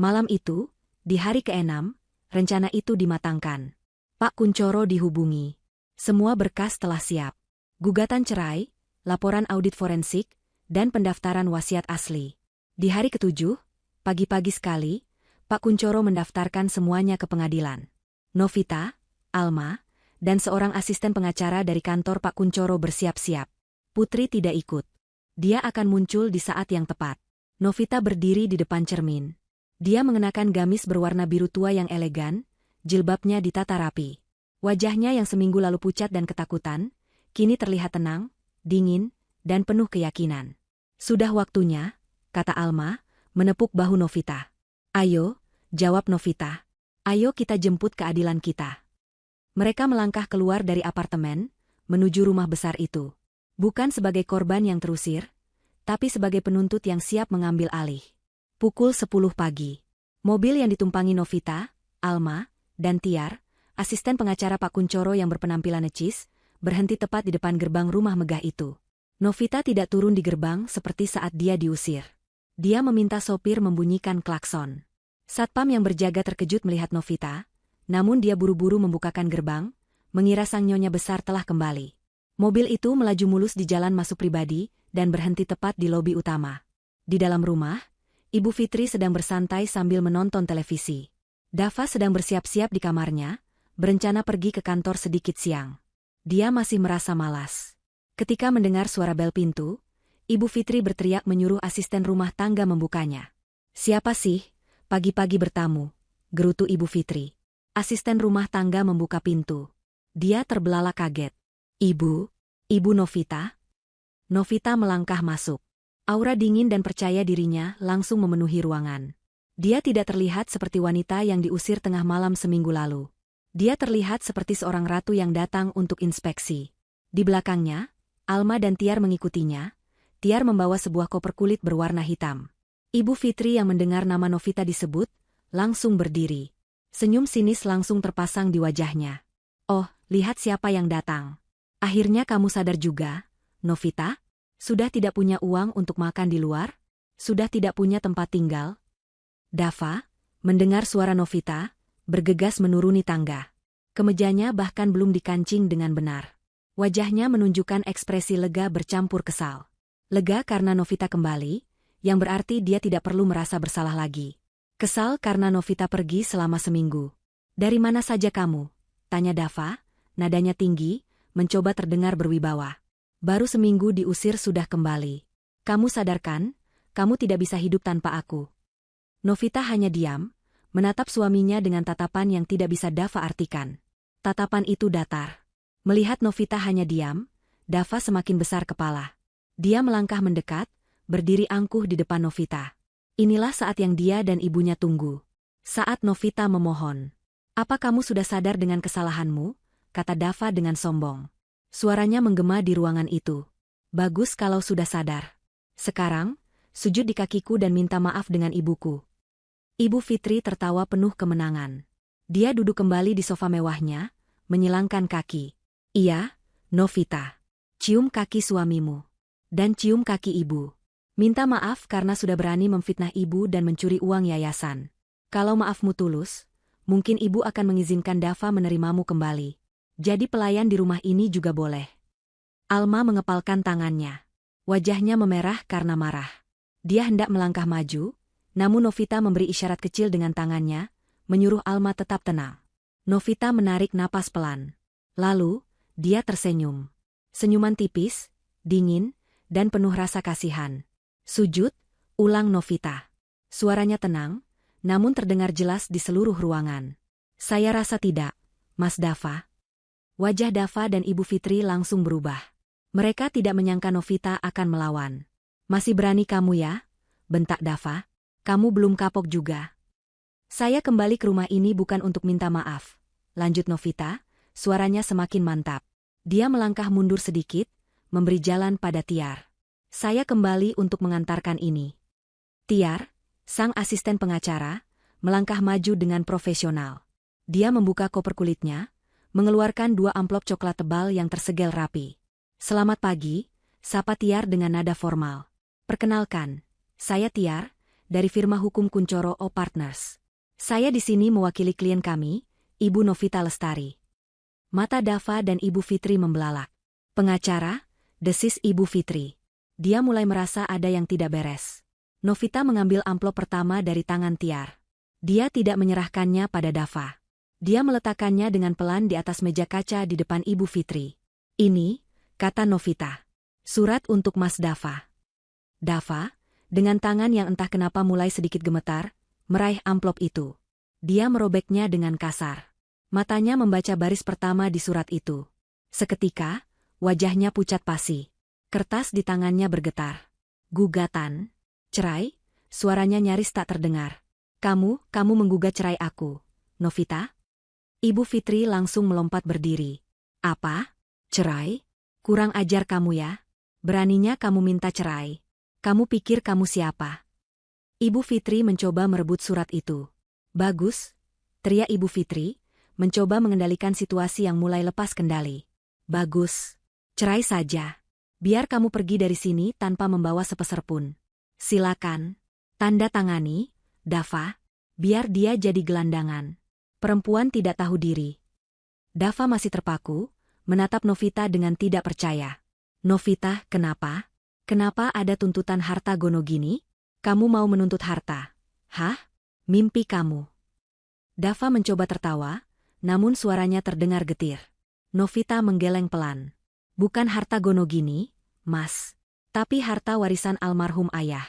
Malam itu, di hari ke-6, rencana itu dimatangkan. Pak Kuncoro dihubungi. Semua berkas telah siap. Gugatan cerai, laporan audit forensik, dan pendaftaran wasiat asli. Di hari ke-7, pagi-pagi sekali, Pak Kuncoro mendaftarkan semuanya ke pengadilan. Novita, Alma, dan seorang asisten pengacara dari kantor Pak Kuncoro bersiap-siap. Putri tidak ikut. Dia akan muncul di saat yang tepat. Novita berdiri di depan cermin. Dia mengenakan gamis berwarna biru tua yang elegan, jilbabnya ditata rapi. Wajahnya yang seminggu lalu pucat dan ketakutan, kini terlihat tenang, dingin, dan penuh keyakinan. "Sudah waktunya," kata Alma, menepuk bahu Novita. "Ayo," jawab Novita. "Ayo kita jemput keadilan kita." Mereka melangkah keluar dari apartemen, menuju rumah besar itu. Bukan sebagai korban yang terusir, tapi sebagai penuntut yang siap mengambil alih. Pukul 10 pagi. Mobil yang ditumpangi Novita, Alma, dan Tiar, asisten pengacara Pak Kuncoro yang berpenampilan necis, berhenti tepat di depan gerbang rumah megah itu. Novita tidak turun di gerbang seperti saat dia diusir. Dia meminta sopir membunyikan klakson. Satpam yang berjaga terkejut melihat Novita, namun dia buru-buru membukakan gerbang, mengira sang nyonya besar telah kembali. Mobil itu melaju mulus di jalan masuk pribadi dan berhenti tepat di lobi utama. Di dalam rumah, Ibu Fitri sedang bersantai sambil menonton televisi. Dava sedang bersiap-siap di kamarnya, berencana pergi ke kantor sedikit siang. Dia masih merasa malas. Ketika mendengar suara bel pintu, Ibu Fitri berteriak menyuruh asisten rumah tangga membukanya. Siapa sih? Pagi-pagi bertamu, gerutu Ibu Fitri. Asisten rumah tangga membuka pintu. Dia terbelalak kaget. Ibu Novita? Novita melangkah masuk. Aura dingin dan percaya dirinya langsung memenuhi ruangan. Dia tidak terlihat seperti wanita yang diusir tengah malam seminggu lalu. Dia terlihat seperti seorang ratu yang datang untuk inspeksi. Di belakangnya, Alma dan Tiar mengikutinya. Tiar membawa sebuah koper kulit berwarna hitam. Ibu Fitri yang mendengar nama Novita disebut, langsung berdiri. Senyum sinis langsung terpasang di wajahnya. Oh, lihat siapa yang datang. Akhirnya kamu sadar juga, Novita? Sudah tidak punya uang untuk makan di luar? Sudah tidak punya tempat tinggal? Dava, mendengar suara Novita, bergegas menuruni tangga. Kemejanya bahkan belum dikancing dengan benar. Wajahnya menunjukkan ekspresi lega bercampur kesal. Lega karena Novita kembali, yang berarti dia tidak perlu merasa bersalah lagi. Kesal karena Novita pergi selama seminggu. Dari mana saja kamu? Tanya Dava, nadanya tinggi, mencoba terdengar berwibawa. Baru seminggu diusir sudah kembali. Kamu sadarkan, kamu tidak bisa hidup tanpa aku. Novita hanya diam, menatap suaminya dengan tatapan yang tidak bisa Dava artikan. Tatapan itu datar. Melihat Novita hanya diam, Dava semakin besar kepala. Dia melangkah mendekat, berdiri angkuh di depan Novita. Inilah saat yang dia dan ibunya tunggu. Saat Novita memohon. Apa kamu sudah sadar dengan kesalahanmu? Kata Dava dengan sombong. Suaranya menggema di ruangan itu. Bagus kalau sudah sadar. Sekarang, sujud di kakiku dan minta maaf dengan ibuku. Ibu Fitri tertawa penuh kemenangan. Dia duduk kembali di sofa mewahnya, menyilangkan kaki. Iya, Novita. Cium kaki suamimu. Dan cium kaki ibu. Minta maaf karena sudah berani memfitnah ibu dan mencuri uang yayasan. Kalau maafmu tulus, mungkin ibu akan mengizinkan Dava menerimamu kembali. Jadi pelayan di rumah ini juga boleh. Alma mengepalkan tangannya. Wajahnya memerah karena marah. Dia hendak melangkah maju, namun Novita memberi isyarat kecil dengan tangannya, menyuruh Alma tetap tenang. Novita menarik napas pelan. Lalu, dia tersenyum. Senyuman tipis, dingin, dan penuh rasa kasihan. Sujud, ulang Novita. Suaranya tenang, namun terdengar jelas di seluruh ruangan. Saya rasa tidak, Mas Dava. Wajah Dava dan Ibu Fitri langsung berubah. Mereka tidak menyangka Novita akan melawan. Masih berani kamu ya? Bentak Dava. Kamu belum kapok juga. Saya kembali ke rumah ini bukan untuk minta maaf. Lanjut Novita, suaranya semakin mantap. Dia melangkah mundur sedikit, memberi jalan pada Tiar. Saya kembali untuk mengantarkan ini. Tiar, sang asisten pengacara, melangkah maju dengan profesional. Dia membuka koper kulitnya, mengeluarkan 2 amplop coklat tebal yang tersegel rapi. Selamat pagi, sapa Tiar dengan nada formal. Perkenalkan, saya Tiar, dari firma hukum Kuncoro O Partners. Saya di sini mewakili klien kami, Ibu Novita Lestari. Mata Dava dan Ibu Fitri membelalak. Pengacara, desis Ibu Fitri. Dia mulai merasa ada yang tidak beres. Novita mengambil amplop pertama dari tangan Tiar. Dia tidak menyerahkannya pada Dava. Dia meletakkannya dengan pelan di atas meja kaca di depan Ibu Fitri. Ini, kata Novita. Surat untuk Mas Dava. Dava, dengan tangan yang entah kenapa mulai sedikit gemetar, meraih amplop itu. Dia merobeknya dengan kasar. Matanya membaca baris pertama di surat itu. Seketika, wajahnya pucat pasi. Kertas di tangannya bergetar. Gugatan. Cerai? Suaranya nyaris tak terdengar. Kamu menggugat cerai aku, Novita? Ibu Fitri langsung melompat berdiri. Apa? Cerai? Kurang ajar kamu ya. Beraninya kamu minta cerai. Kamu pikir kamu siapa? Ibu Fitri mencoba merebut surat itu. Bagus, teriak Ibu Fitri, mencoba mengendalikan situasi yang mulai lepas kendali. Bagus, cerai saja. Biar kamu pergi dari sini tanpa membawa sepeser pun. Silakan, tanda tangani, Dava, biar dia jadi gelandangan. Perempuan tidak tahu diri. Dava masih terpaku, menatap Novita dengan tidak percaya. Novita, kenapa? Kenapa ada tuntutan harta gono gini? Kamu mau menuntut harta? Hah? Mimpi kamu. Dava mencoba tertawa, namun suaranya terdengar getir. Novita menggeleng pelan. Bukan harta gono gini, Mas. Tapi harta warisan almarhum ayah.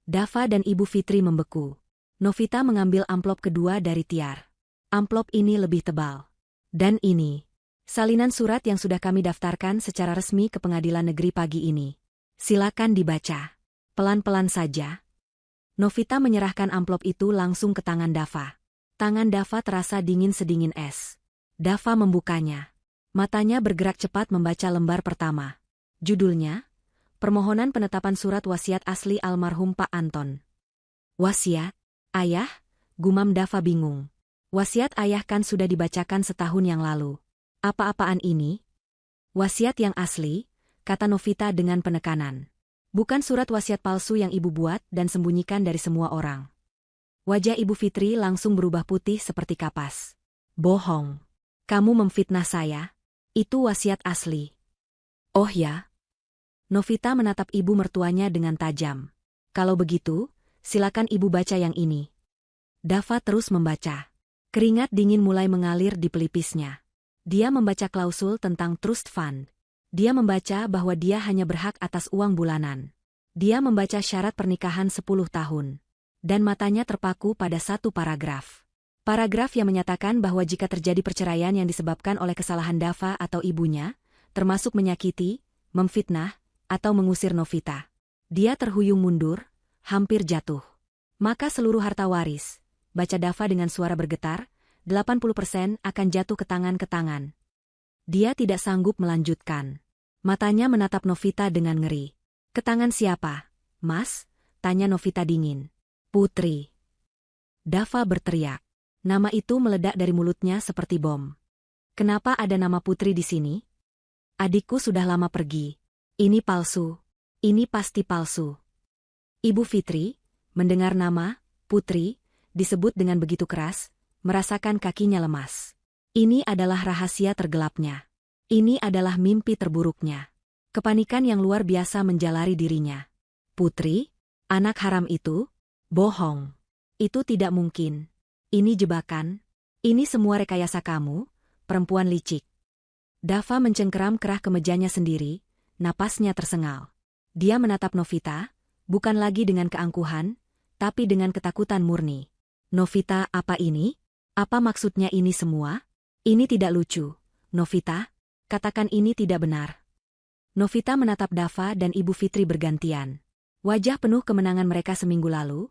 Dava dan Ibu Fitri membeku. Novita mengambil amplop kedua dari Tiar. Amplop ini lebih tebal. Dan ini salinan surat yang sudah kami daftarkan secara resmi ke pengadilan negeri pagi ini. Silakan dibaca. Pelan-pelan saja. Novita menyerahkan amplop itu langsung ke tangan Dava. Tangan Dava terasa dingin sedingin es. Dava membukanya. Matanya bergerak cepat membaca lembar pertama. Judulnya, Permohonan Penetapan Surat Wasiat Asli Almarhum Pak Anton. Wasiat? Ayah? Gumam Dava bingung. Wasiat ayah kan sudah dibacakan setahun yang lalu. Apa-apaan ini? Wasiat yang asli, kata Novita dengan penekanan. Bukan surat wasiat palsu yang ibu buat dan sembunyikan dari semua orang. Wajah Ibu Fitri langsung berubah putih seperti kapas. Bohong. Kamu memfitnah saya? Itu wasiat asli. Oh ya? Novita menatap ibu mertuanya dengan tajam. Kalau begitu, silakan ibu baca yang ini. Dava terus membaca. Keringat dingin mulai mengalir di pelipisnya. Dia membaca klausul tentang trust fund. Dia membaca bahwa dia hanya berhak atas uang bulanan. Dia membaca syarat pernikahan 10 tahun. Dan matanya terpaku pada satu paragraf. Paragraf yang menyatakan bahwa jika terjadi perceraian yang disebabkan oleh kesalahan Dava atau ibunya, termasuk menyakiti, memfitnah, atau mengusir Novita, dia terhuyung mundur, hampir jatuh. Maka seluruh harta waris, baca Dava dengan suara bergetar, 80% akan jatuh ke tangan. Dia tidak sanggup melanjutkan. Matanya menatap Novita dengan ngeri. Ke tangan siapa, Mas? Tanya Novita dingin. Putri. Dava berteriak. Nama itu meledak dari mulutnya seperti bom. Kenapa ada nama Putri di sini? Adikku sudah lama pergi. Ini palsu. Ini pasti palsu. Ibu Fitri, mendengar nama, Putri, disebut dengan begitu keras, merasakan kakinya lemas. Ini adalah rahasia tergelapnya. Ini adalah mimpi terburuknya. Kepanikan yang luar biasa menjalari dirinya. Putri? Anak haram itu? Bohong. Itu tidak mungkin. Ini jebakan. Ini semua rekayasa kamu, perempuan licik. Dava mencengkeram kerah kemejanya sendiri, napasnya tersengal. Dia menatap Novita, bukan lagi dengan keangkuhan, tapi dengan ketakutan murni. Novita, apa ini? Apa maksudnya ini semua? Ini tidak lucu. Novita, katakan ini tidak benar. Novita menatap Dava dan Ibu Fitri bergantian. Wajah penuh kemenangan mereka seminggu lalu,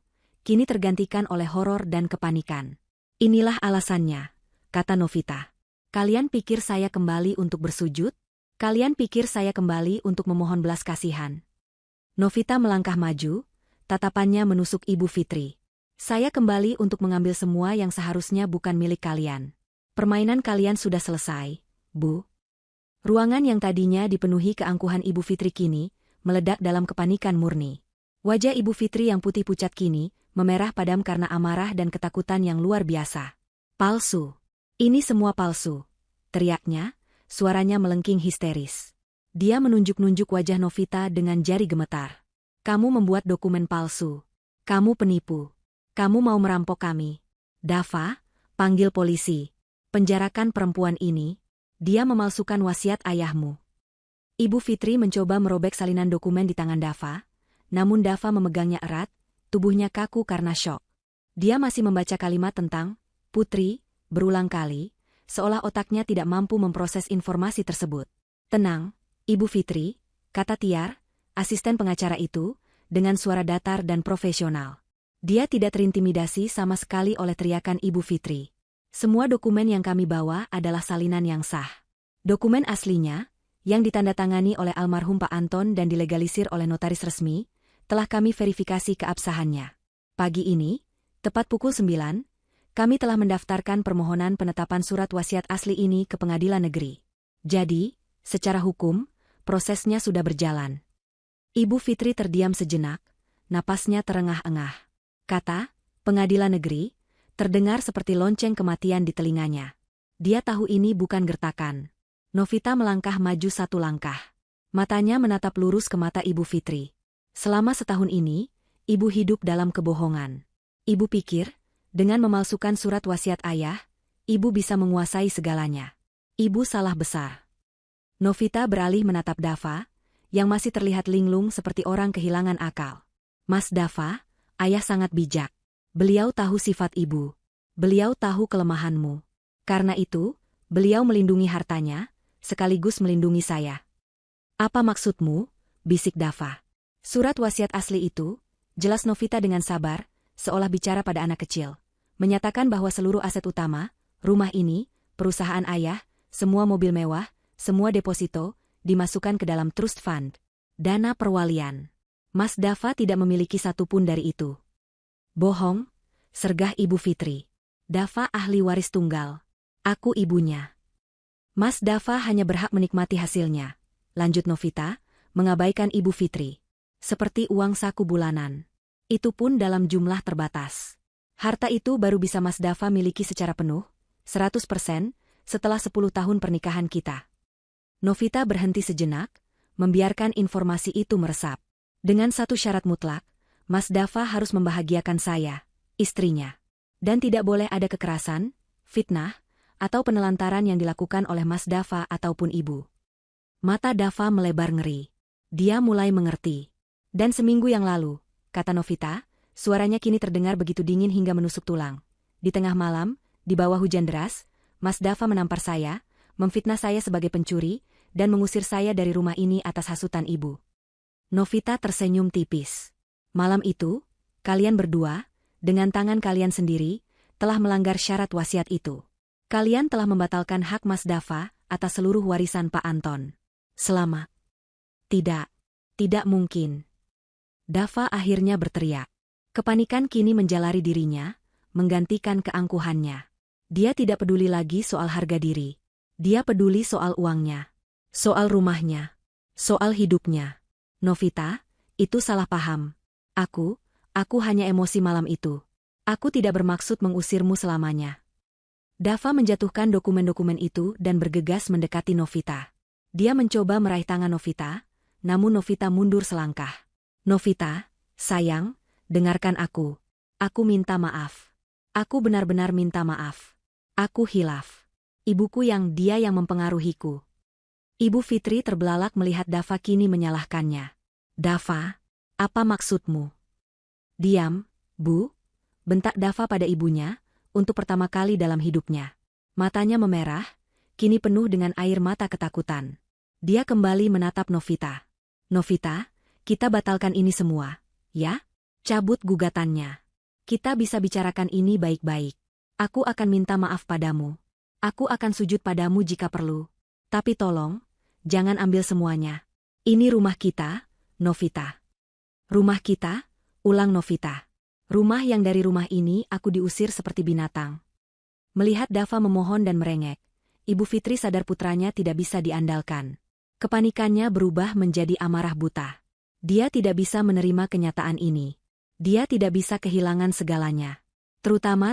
kini tergantikan oleh horor dan kepanikan. Inilah alasannya, kata Novita. Kalian pikir saya kembali untuk bersujud? Kalian pikir saya kembali untuk memohon belas kasihan? Novita melangkah maju, tatapannya menusuk Ibu Fitri. Saya kembali untuk mengambil semua yang seharusnya bukan milik kalian. Permainan kalian sudah selesai, Bu. Ruangan yang tadinya dipenuhi keangkuhan Ibu Fitri kini meledak dalam kepanikan murni. Wajah Ibu Fitri yang putih pucat kini memerah padam karena amarah dan ketakutan yang luar biasa. Palsu. Ini semua palsu, teriaknya, suaranya melengking histeris. Dia menunjuk-nunjuk wajah Novita dengan jari gemetar. Kamu membuat dokumen palsu. Kamu penipu. Kamu mau merampok kami. Dava, panggil polisi. Penjarakan perempuan ini. Dia memalsukan wasiat ayahmu. Ibu Fitri mencoba merobek salinan dokumen di tangan Dava, namun Dava memegangnya erat, tubuhnya kaku karena syok. Dia masih membaca kalimat tentang Putri berulang kali, seolah otaknya tidak mampu memproses informasi tersebut. Tenang, Ibu Fitri, kata Tiar, asisten pengacara itu, dengan suara datar dan profesional. Dia tidak terintimidasi sama sekali oleh teriakan Ibu Fitri. Semua dokumen yang kami bawa adalah salinan yang sah. Dokumen aslinya, yang ditandatangani oleh almarhum Pak Anton dan dilegalisir oleh notaris resmi, telah kami verifikasi keabsahannya. Pagi ini, tepat pukul 9, kami telah mendaftarkan permohonan penetapan surat wasiat asli ini ke pengadilan negeri. Jadi, secara hukum, prosesnya sudah berjalan. Ibu Fitri terdiam sejenak, napasnya terengah-engah. Kata, pengadilan negeri, terdengar seperti lonceng kematian di telinganya. Dia tahu ini bukan gertakan. Novita melangkah maju satu langkah. Matanya menatap lurus ke mata Ibu Fitri. Selama setahun ini, Ibu hidup dalam kebohongan. Ibu pikir, dengan memalsukan surat wasiat ayah, Ibu bisa menguasai segalanya. Ibu salah besar. Novita beralih menatap Dava, yang masih terlihat linglung seperti orang kehilangan akal. Mas Dava, ayah sangat bijak. Beliau tahu sifat ibu. Beliau tahu kelemahanmu. Karena itu, beliau melindungi hartanya, sekaligus melindungi saya. Apa maksudmu? Bisik Dava. Surat wasiat asli itu, jelas Novita dengan sabar, seolah bicara pada anak kecil. Menyatakan bahwa seluruh aset utama, rumah ini, perusahaan ayah, semua mobil mewah, semua deposito, dimasukkan ke dalam trust fund. Dana perwalian. Mas Dava tidak memiliki satupun dari itu. Bohong, sergah Ibu Fitri. Dava ahli waris tunggal. Aku ibunya. Mas Dava hanya berhak menikmati hasilnya. Lanjut Novita, mengabaikan Ibu Fitri. Seperti uang saku bulanan. Itu pun dalam jumlah terbatas. Harta itu baru bisa Mas Dava miliki secara penuh, 100%, setelah 10 tahun pernikahan kita. Novita berhenti sejenak, membiarkan informasi itu meresap. Dengan satu syarat mutlak, Mas Dava harus membahagiakan saya, istrinya. Dan tidak boleh ada kekerasan, fitnah, atau penelantaran yang dilakukan oleh Mas Dava ataupun ibu. Mata Dava melebar ngeri. Dia mulai mengerti. Dan seminggu yang lalu, kata Novita, suaranya kini terdengar begitu dingin hingga menusuk tulang. Di tengah malam, di bawah hujan deras, Mas Dava menampar saya, memfitnah saya sebagai pencuri, dan mengusir saya dari rumah ini atas hasutan ibu. Novita tersenyum tipis. Malam itu, kalian berdua, dengan tangan kalian sendiri, telah melanggar syarat wasiat itu. Kalian telah membatalkan hak Mas Dava atas seluruh warisan Pak Anton. Selamat. Tidak. Tidak mungkin. Dava akhirnya berteriak. Kepanikan kini menjalari dirinya, menggantikan keangkuhannya. Dia tidak peduli lagi soal harga diri. Dia peduli soal uangnya. Soal rumahnya. Soal hidupnya. Novita, itu salah paham. Aku hanya emosi malam itu. Aku tidak bermaksud mengusirmu selamanya. Dava menjatuhkan dokumen-dokumen itu dan bergegas mendekati Novita. Dia mencoba meraih tangan Novita, namun Novita mundur selangkah. Novita, sayang, dengarkan aku. Aku minta maaf. Aku benar-benar minta maaf. Aku hilaf. Ibuku yang mempengaruhiku. Ibu Fitri terbelalak melihat Dava kini menyalahkannya. Dava, apa maksudmu? Diam, Bu, bentak Dava pada ibunya, untuk pertama kali dalam hidupnya. Matanya memerah, kini penuh dengan air mata ketakutan. Dia kembali menatap Novita. Novita, kita batalkan ini semua, ya? Cabut gugatannya. Kita bisa bicarakan ini baik-baik. Aku akan minta maaf padamu. Aku akan sujud padamu jika perlu. Tapi tolong, jangan ambil semuanya. Ini rumah kita, Novita. Rumah kita? Ulang Novita. Rumah yang dari rumah ini aku diusir seperti binatang. Melihat Dava memohon dan merengek, Ibu Fitri sadar putranya tidak bisa diandalkan. Kepanikannya berubah menjadi amarah buta. Dia tidak bisa menerima kenyataan ini. Dia tidak bisa kehilangan segalanya. Terutama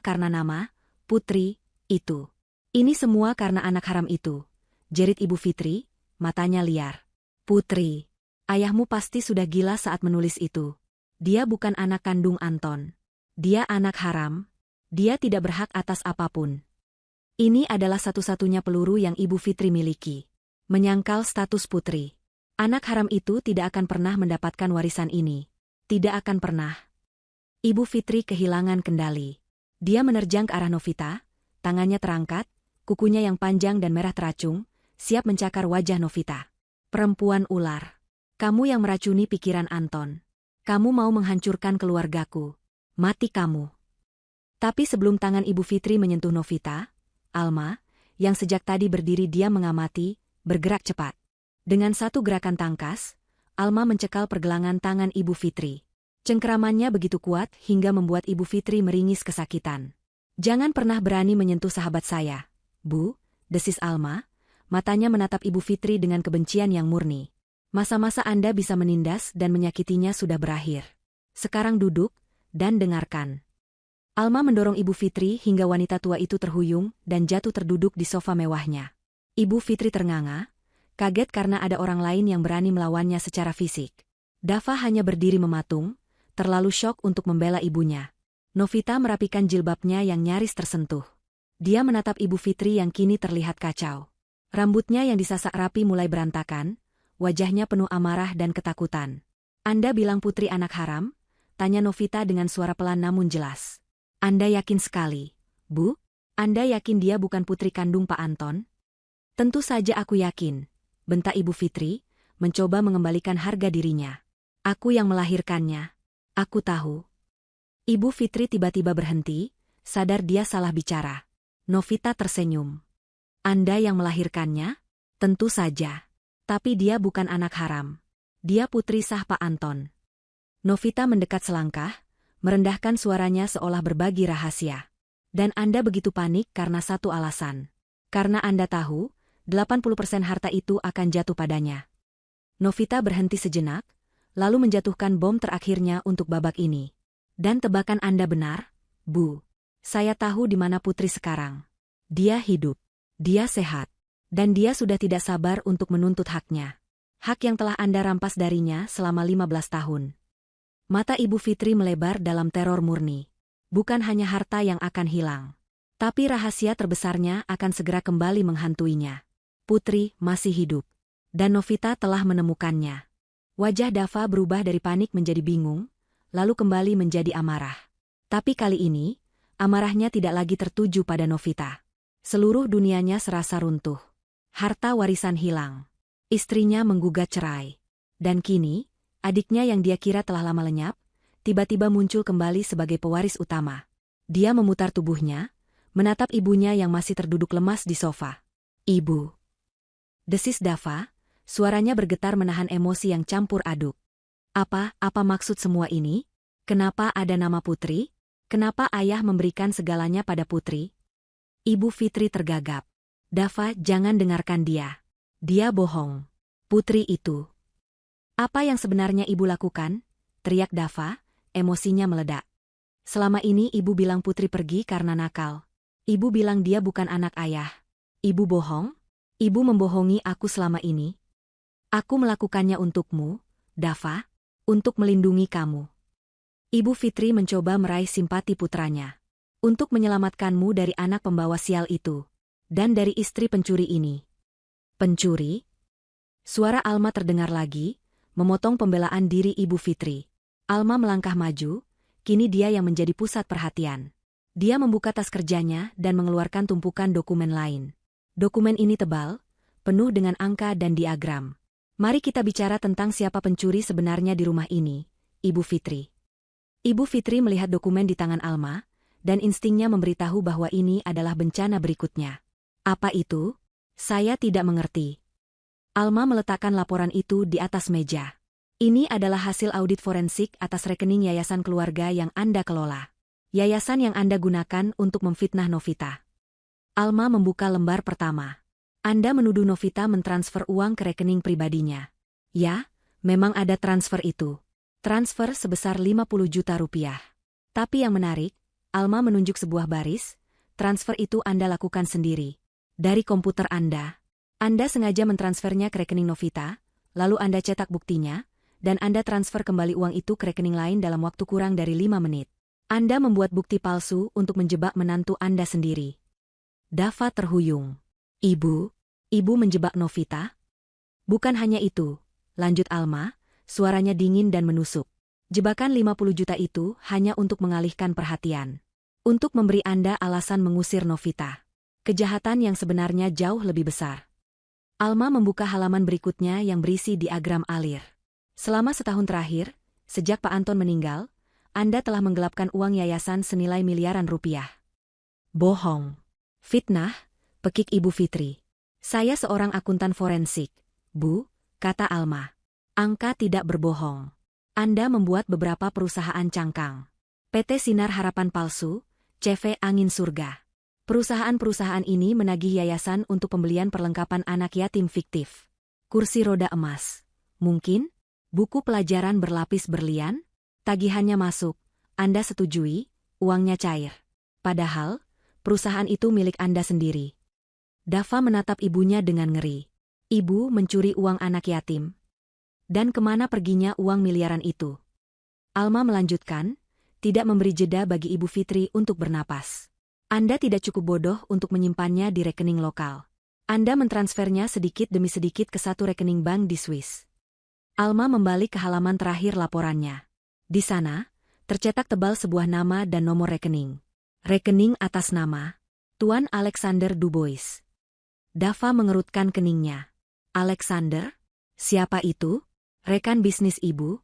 karena nama, Putri, itu. Ini semua karena anak haram itu. Jerit Ibu Fitri, matanya liar. Putri, ayahmu pasti sudah gila saat menulis itu. Dia bukan anak kandung Anton. Dia anak haram. Dia tidak berhak atas apapun. Ini adalah satu-satunya peluru yang Ibu Fitri miliki. Menyangkal status putri. Anak haram itu tidak akan pernah mendapatkan warisan ini. Tidak akan pernah. Ibu Fitri kehilangan kendali. Dia menerjang ke arah Novita, tangannya terangkat, kukunya yang panjang dan merah teracung, siap mencakar wajah Novita. Perempuan ular. Kamu yang meracuni pikiran Anton. Kamu mau menghancurkan keluargaku. Mati kamu. Tapi sebelum tangan Ibu Fitri menyentuh Novita, Alma, yang sejak tadi berdiri diam mengamati, bergerak cepat. Dengan satu gerakan tangkas, Alma mencekal pergelangan tangan Ibu Fitri. Cengkeramannya begitu kuat hingga membuat Ibu Fitri meringis kesakitan. Jangan pernah berani menyentuh sahabat saya, Bu, desis Alma, matanya menatap Ibu Fitri dengan kebencian yang murni. Masa-masa Anda bisa menindas dan menyakitinya sudah berakhir. Sekarang duduk, dan dengarkan. Alma mendorong Ibu Fitri hingga wanita tua itu terhuyung dan jatuh terduduk di sofa mewahnya. Ibu Fitri ternganga, kaget karena ada orang lain yang berani melawannya secara fisik. Dava hanya berdiri mematung, terlalu syok untuk membela ibunya. Novita merapikan jilbabnya yang nyaris tersentuh. Dia menatap Ibu Fitri yang kini terlihat kacau. Rambutnya yang disasak rapi mulai berantakan, wajahnya penuh amarah dan ketakutan. Anda bilang Putri anak haram? Tanya Novita dengan suara pelan namun jelas. Anda yakin sekali, Bu? Anda yakin dia bukan putri kandung Pak Anton? Tentu saja aku yakin, bentak Ibu Fitri, mencoba mengembalikan harga dirinya. Aku yang melahirkannya. Aku tahu. Ibu Fitri tiba-tiba berhenti, sadar dia salah bicara. Novita tersenyum. Anda yang melahirkannya? Tentu saja. Tapi dia bukan anak haram. Dia putri sah Pak Anton. Novita mendekat selangkah, merendahkan suaranya seolah berbagi rahasia. Dan Anda begitu panik karena satu alasan. Karena Anda tahu, 80% harta itu akan jatuh padanya. Novita berhenti sejenak, lalu menjatuhkan bom terakhirnya untuk babak ini. Dan tebakan Anda benar, Bu. Saya tahu di mana Putri sekarang. Dia hidup. Dia sehat. Dan dia sudah tidak sabar untuk menuntut haknya. Hak yang telah Anda rampas darinya selama 15 tahun. Mata Ibu Fitri melebar dalam teror murni. Bukan hanya harta yang akan hilang. Tapi rahasia terbesarnya akan segera kembali menghantuinya. Putri masih hidup. Dan Novita telah menemukannya. Wajah Dava berubah dari panik menjadi bingung, lalu kembali menjadi amarah. Tapi kali ini, amarahnya tidak lagi tertuju pada Novita. Seluruh dunianya serasa runtuh. Harta warisan hilang. Istrinya menggugat cerai. Dan kini, adiknya yang dia kira telah lama lenyap, tiba-tiba muncul kembali sebagai pewaris utama. Dia memutar tubuhnya, menatap ibunya yang masih terduduk lemas di sofa. Ibu. Desis Dava, suaranya bergetar menahan emosi yang campur aduk. Apa maksud semua ini? Kenapa ada nama Putri? Kenapa ayah memberikan segalanya pada Putri? Ibu Fitri tergagap. Dava, jangan dengarkan dia. Dia bohong. Putri itu. Apa yang sebenarnya ibu lakukan? Teriak Dava, emosinya meledak. Selama ini ibu bilang Putri pergi karena nakal. Ibu bilang dia bukan anak ayah. Ibu bohong? Ibu membohongi aku selama ini. Aku melakukannya untukmu, Dava, untuk melindungi kamu. Ibu Fitri mencoba meraih simpati putranya. Untuk menyelamatkanmu dari anak pembawa sial itu. Dan dari istri pencuri ini. Pencuri? Suara Alma terdengar lagi, memotong pembelaan diri Ibu Fitri. Alma melangkah maju, kini dia yang menjadi pusat perhatian. Dia membuka tas kerjanya dan mengeluarkan tumpukan dokumen lain. Dokumen ini tebal, penuh dengan angka dan diagram. Mari kita bicara tentang siapa pencuri sebenarnya di rumah ini, Ibu Fitri. Ibu Fitri melihat dokumen di tangan Alma, dan instingnya memberitahu bahwa ini adalah bencana berikutnya. Apa itu? Saya tidak mengerti. Alma meletakkan laporan itu di atas meja. Ini adalah hasil audit forensik atas rekening yayasan keluarga yang Anda kelola. Yayasan yang Anda gunakan untuk memfitnah Novita. Alma membuka lembar pertama. Anda menuduh Novita mentransfer uang ke rekening pribadinya. Ya, memang ada transfer itu. Transfer sebesar 50 juta rupiah. Tapi yang menarik, Alma menunjuk sebuah baris, transfer itu Anda lakukan sendiri. Dari komputer Anda. Anda sengaja mentransfernya ke rekening Novita, lalu Anda cetak buktinya, dan Anda transfer kembali uang itu ke rekening lain dalam waktu kurang dari 5 menit. Anda membuat bukti palsu untuk menjebak menantu Anda sendiri. Dava terhuyung. Ibu menjebak Novita? Bukan hanya itu, lanjut Alma, suaranya dingin dan menusuk. Jebakan 50 juta itu hanya untuk mengalihkan perhatian. Untuk memberi Anda alasan mengusir Novita. Kejahatan yang sebenarnya jauh lebih besar. Alma membuka halaman berikutnya yang berisi diagram alir. Selama setahun terakhir, sejak Pak Anton meninggal, Anda telah menggelapkan uang yayasan senilai miliaran rupiah. Bohong. Fitnah, pekik Ibu Fitri. Saya seorang akuntan forensik, Bu, kata Alma. Angka tidak berbohong. Anda membuat beberapa perusahaan cangkang. PT Sinar Harapan Palsu, CV Angin Surga. Perusahaan-perusahaan ini menagih yayasan untuk pembelian perlengkapan anak yatim fiktif. Kursi roda emas. Mungkin? Buku pelajaran berlapis berlian? Tagihannya masuk, Anda setujui, uangnya cair. Padahal, perusahaan itu milik Anda sendiri. Dava menatap ibunya dengan ngeri. Ibu mencuri uang anak yatim. Dan kemana perginya uang miliaran itu? Alma melanjutkan, tidak memberi jeda bagi Ibu Fitri untuk bernapas. Anda tidak cukup bodoh untuk menyimpannya di rekening lokal. Anda mentransfernya sedikit demi sedikit ke satu rekening bank di Swiss. Alma membalik ke halaman terakhir laporannya. Di sana, tercetak tebal sebuah nama dan nomor rekening. Rekening atas nama Tuan Alexander Dubois. Dava mengerutkan keningnya. Alexander? Siapa itu? Rekan bisnis ibu?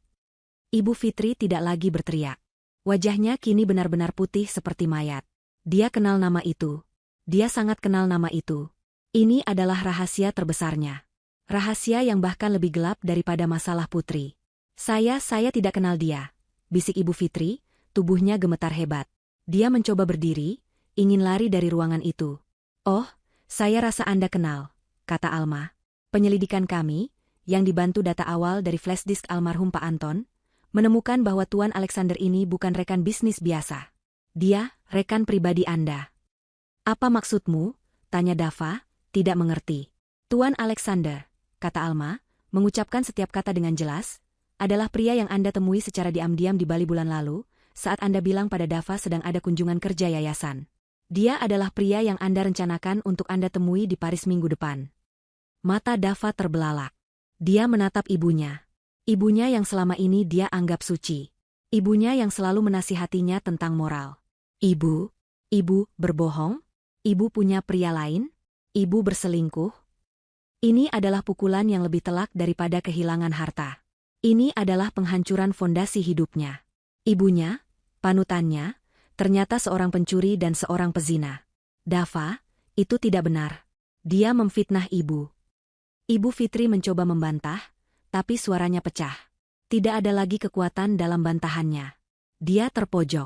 Ibu Fitri tidak lagi berteriak. Wajahnya kini benar-benar putih seperti mayat. Dia kenal nama itu. Dia sangat kenal nama itu. Ini adalah rahasia terbesarnya. Rahasia yang bahkan lebih gelap daripada masalah Putri. Saya tidak kenal dia, bisik Ibu Fitri, tubuhnya gemetar hebat. Dia mencoba berdiri, ingin lari dari ruangan itu. Oh, saya rasa Anda kenal, kata Alma. Penyelidikan kami, yang dibantu data awal dari flash disk almarhum Pak Anton, menemukan bahwa Tuan Alexander ini bukan rekan bisnis biasa. Dia, rekan pribadi Anda. Apa maksudmu? Tanya Dava, tidak mengerti. Tuan Alexander, kata Alma, mengucapkan setiap kata dengan jelas, adalah pria yang Anda temui secara diam-diam di Bali bulan lalu, saat Anda bilang pada Dava sedang ada kunjungan kerja yayasan. Dia adalah pria yang Anda rencanakan untuk Anda temui di Paris minggu depan. Mata Dava terbelalak. Dia menatap ibunya. Ibunya yang selama ini dia anggap suci. Ibunya yang selalu menasihatinya tentang moral. Ibu berbohong? Ibu punya pria lain? Ibu berselingkuh? Ini adalah pukulan yang lebih telak daripada kehilangan harta. Ini adalah penghancuran fondasi hidupnya. Ibunya, panutannya, ternyata seorang pencuri dan seorang pezina. Dava, itu tidak benar. Dia memfitnah ibu. Ibu Fitri mencoba membantah, tapi suaranya pecah. Tidak ada lagi kekuatan dalam bantahannya. Dia terpojok.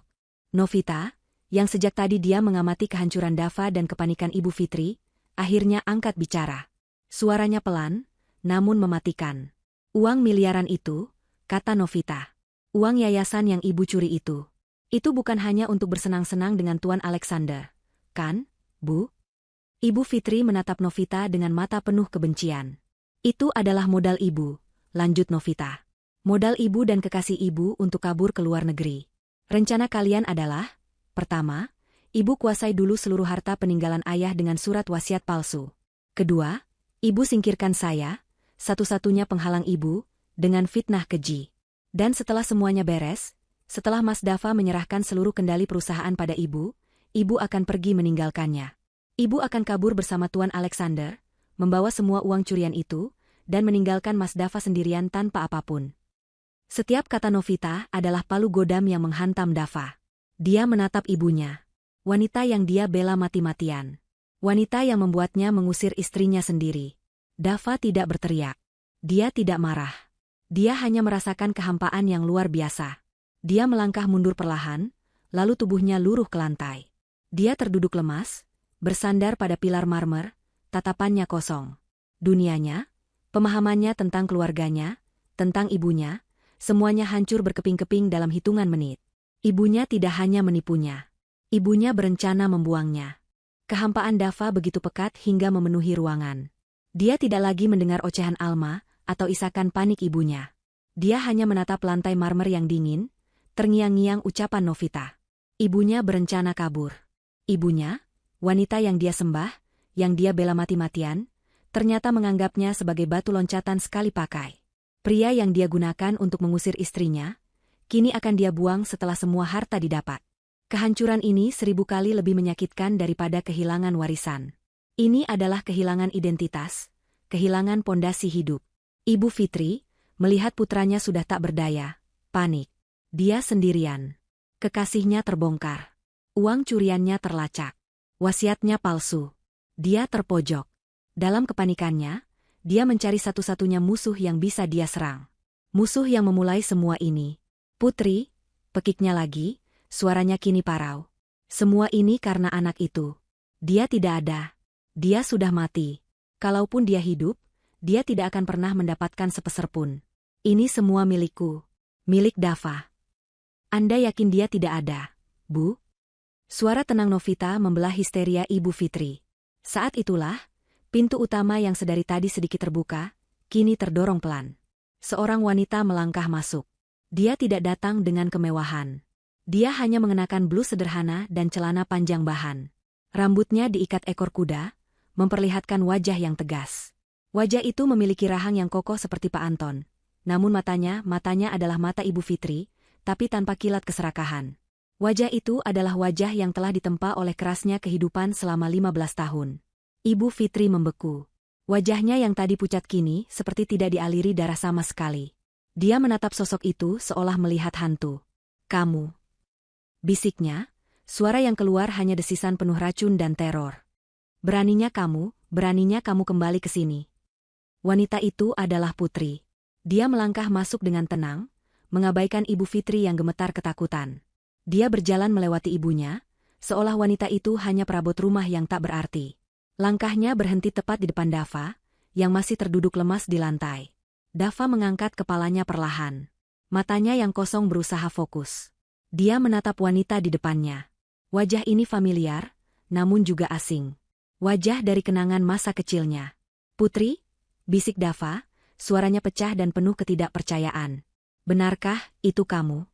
Novita, yang sejak tadi dia mengamati kehancuran Dava dan kepanikan Ibu Fitri, akhirnya angkat bicara. Suaranya pelan, namun mematikan. Uang miliaran itu, kata Novita. Uang yayasan yang ibu curi itu. Itu bukan hanya untuk bersenang-senang dengan Tuan Alexander. Kan, Bu? Ibu Fitri menatap Novita dengan mata penuh kebencian. Itu adalah modal ibu, lanjut Novita. Modal ibu dan kekasih ibu untuk kabur ke luar negeri. Rencana kalian adalah, pertama, ibu kuasai dulu seluruh harta peninggalan ayah dengan surat wasiat palsu. Kedua, ibu singkirkan saya, satu-satunya penghalang ibu, dengan fitnah keji. Dan setelah semuanya beres, setelah Mas Dava menyerahkan seluruh kendali perusahaan pada ibu akan pergi meninggalkannya. Ibu akan kabur bersama Tuan Alexander, membawa semua uang curian itu, dan meninggalkan Mas Dava sendirian tanpa apapun. Setiap kata Novita adalah palu godam yang menghantam Dava. Dia menatap ibunya. Wanita yang dia bela mati-matian. Wanita yang membuatnya mengusir istrinya sendiri. Dava tidak berteriak. Dia tidak marah. Dia hanya merasakan kehampaan yang luar biasa. Dia melangkah mundur perlahan, lalu tubuhnya luruh ke lantai. Dia terduduk lemas, bersandar pada pilar marmer, tatapannya kosong. Dunianya, pemahamannya tentang keluarganya, tentang ibunya, semuanya hancur berkeping-keping dalam hitungan menit. Ibunya tidak hanya menipunya. Ibunya berencana membuangnya. Kehampaan Dava begitu pekat hingga memenuhi ruangan. Dia tidak lagi mendengar ocehan Alma atau isakan panik ibunya. Dia hanya menatap lantai marmer yang dingin, terngiang-ngiang ucapan Novita. Ibunya berencana kabur. Ibunya, wanita yang dia sembah, yang dia bela mati-matian, ternyata menganggapnya sebagai batu loncatan sekali pakai. Pria yang dia gunakan untuk mengusir istrinya, kini akan dia buang setelah semua harta didapat. Kehancuran ini 1000 kali lebih menyakitkan daripada kehilangan warisan. Ini adalah kehilangan identitas, kehilangan pondasi hidup. Ibu Fitri, melihat putranya sudah tak berdaya, panik. Dia sendirian. Kekasihnya terbongkar. Uang curiannya terlacak. Wasiatnya palsu. Dia terpojok. Dalam kepanikannya, dia mencari satu-satunya musuh yang bisa dia serang. Musuh yang memulai semua ini. Putri, pekiknya lagi, suaranya kini parau. Semua ini karena anak itu. Dia tidak ada. Dia sudah mati. Kalaupun dia hidup, dia tidak akan pernah mendapatkan sepeser pun. Ini semua milikku. Milik Dava. Anda yakin dia tidak ada, Bu? Suara tenang Novita membelah histeria Ibu Fitri. Saat itulah, pintu utama yang sedari tadi sedikit terbuka, kini terdorong pelan. Seorang wanita melangkah masuk. Dia tidak datang dengan kemewahan. Dia hanya mengenakan blus sederhana dan celana panjang bahan. Rambutnya diikat ekor kuda, memperlihatkan wajah yang tegas. Wajah itu memiliki rahang yang kokoh seperti Pak Anton. Namun matanya adalah mata Ibu Fitri, tapi tanpa kilat keserakahan. Wajah itu adalah wajah yang telah ditempa oleh kerasnya kehidupan selama 15 tahun. Ibu Fitri membeku. Wajahnya yang tadi pucat kini seperti tidak dialiri darah sama sekali. Dia menatap sosok itu seolah melihat hantu. "Kamu," bisiknya, suara yang keluar hanya desisan penuh racun dan teror. Beraninya kamu kembali ke sini." Wanita itu adalah Putri. Dia melangkah masuk dengan tenang, mengabaikan Ibu Fitri yang gemetar ketakutan. Dia berjalan melewati ibunya, seolah wanita itu hanya perabot rumah yang tak berarti. Langkahnya berhenti tepat di depan Dava, yang masih terduduk lemas di lantai. Dava mengangkat kepalanya perlahan. Matanya yang kosong berusaha fokus. Dia menatap wanita di depannya. Wajah ini familiar, namun juga asing. Wajah dari kenangan masa kecilnya. "Putri?" bisik Dava, suaranya pecah dan penuh ketidakpercayaan. "Benarkah itu kamu?"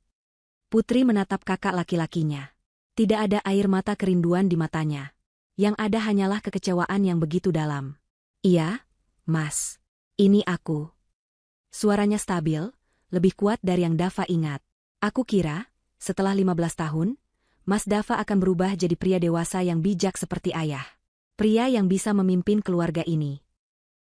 Putri menatap kakak laki-lakinya. Tidak ada air mata kerinduan di matanya. Yang ada hanyalah kekecewaan yang begitu dalam. "Iya, Mas. Ini aku." Suaranya stabil, lebih kuat dari yang Dava ingat. "Aku kira, setelah 15 tahun, Mas Dava akan berubah jadi pria dewasa yang bijak seperti ayah. Pria yang bisa memimpin keluarga ini."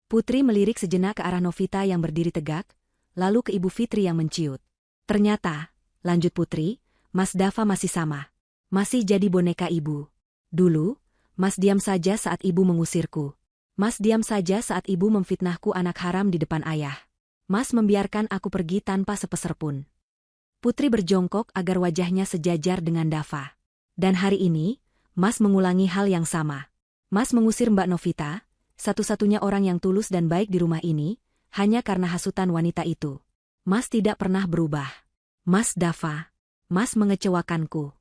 Putri melirik sejenak ke arah Novita yang berdiri tegak, lalu ke Ibu Fitri yang menciut. "Ternyata," lanjut Putri, "Mas Dava masih sama. Masih jadi boneka ibu. Dulu, Mas diam saja saat ibu mengusirku. Mas diam saja saat ibu memfitnahku anak haram di depan ayah. Mas membiarkan aku pergi tanpa sepeser pun." Putri berjongkok agar wajahnya sejajar dengan Dava. "Dan hari ini, Mas mengulangi hal yang sama. Mas mengusir Mbak Novita, satu-satunya orang yang tulus dan baik di rumah ini, hanya karena hasutan wanita itu. Mas tidak pernah berubah. Mas Dava, Mas mengecewakanku."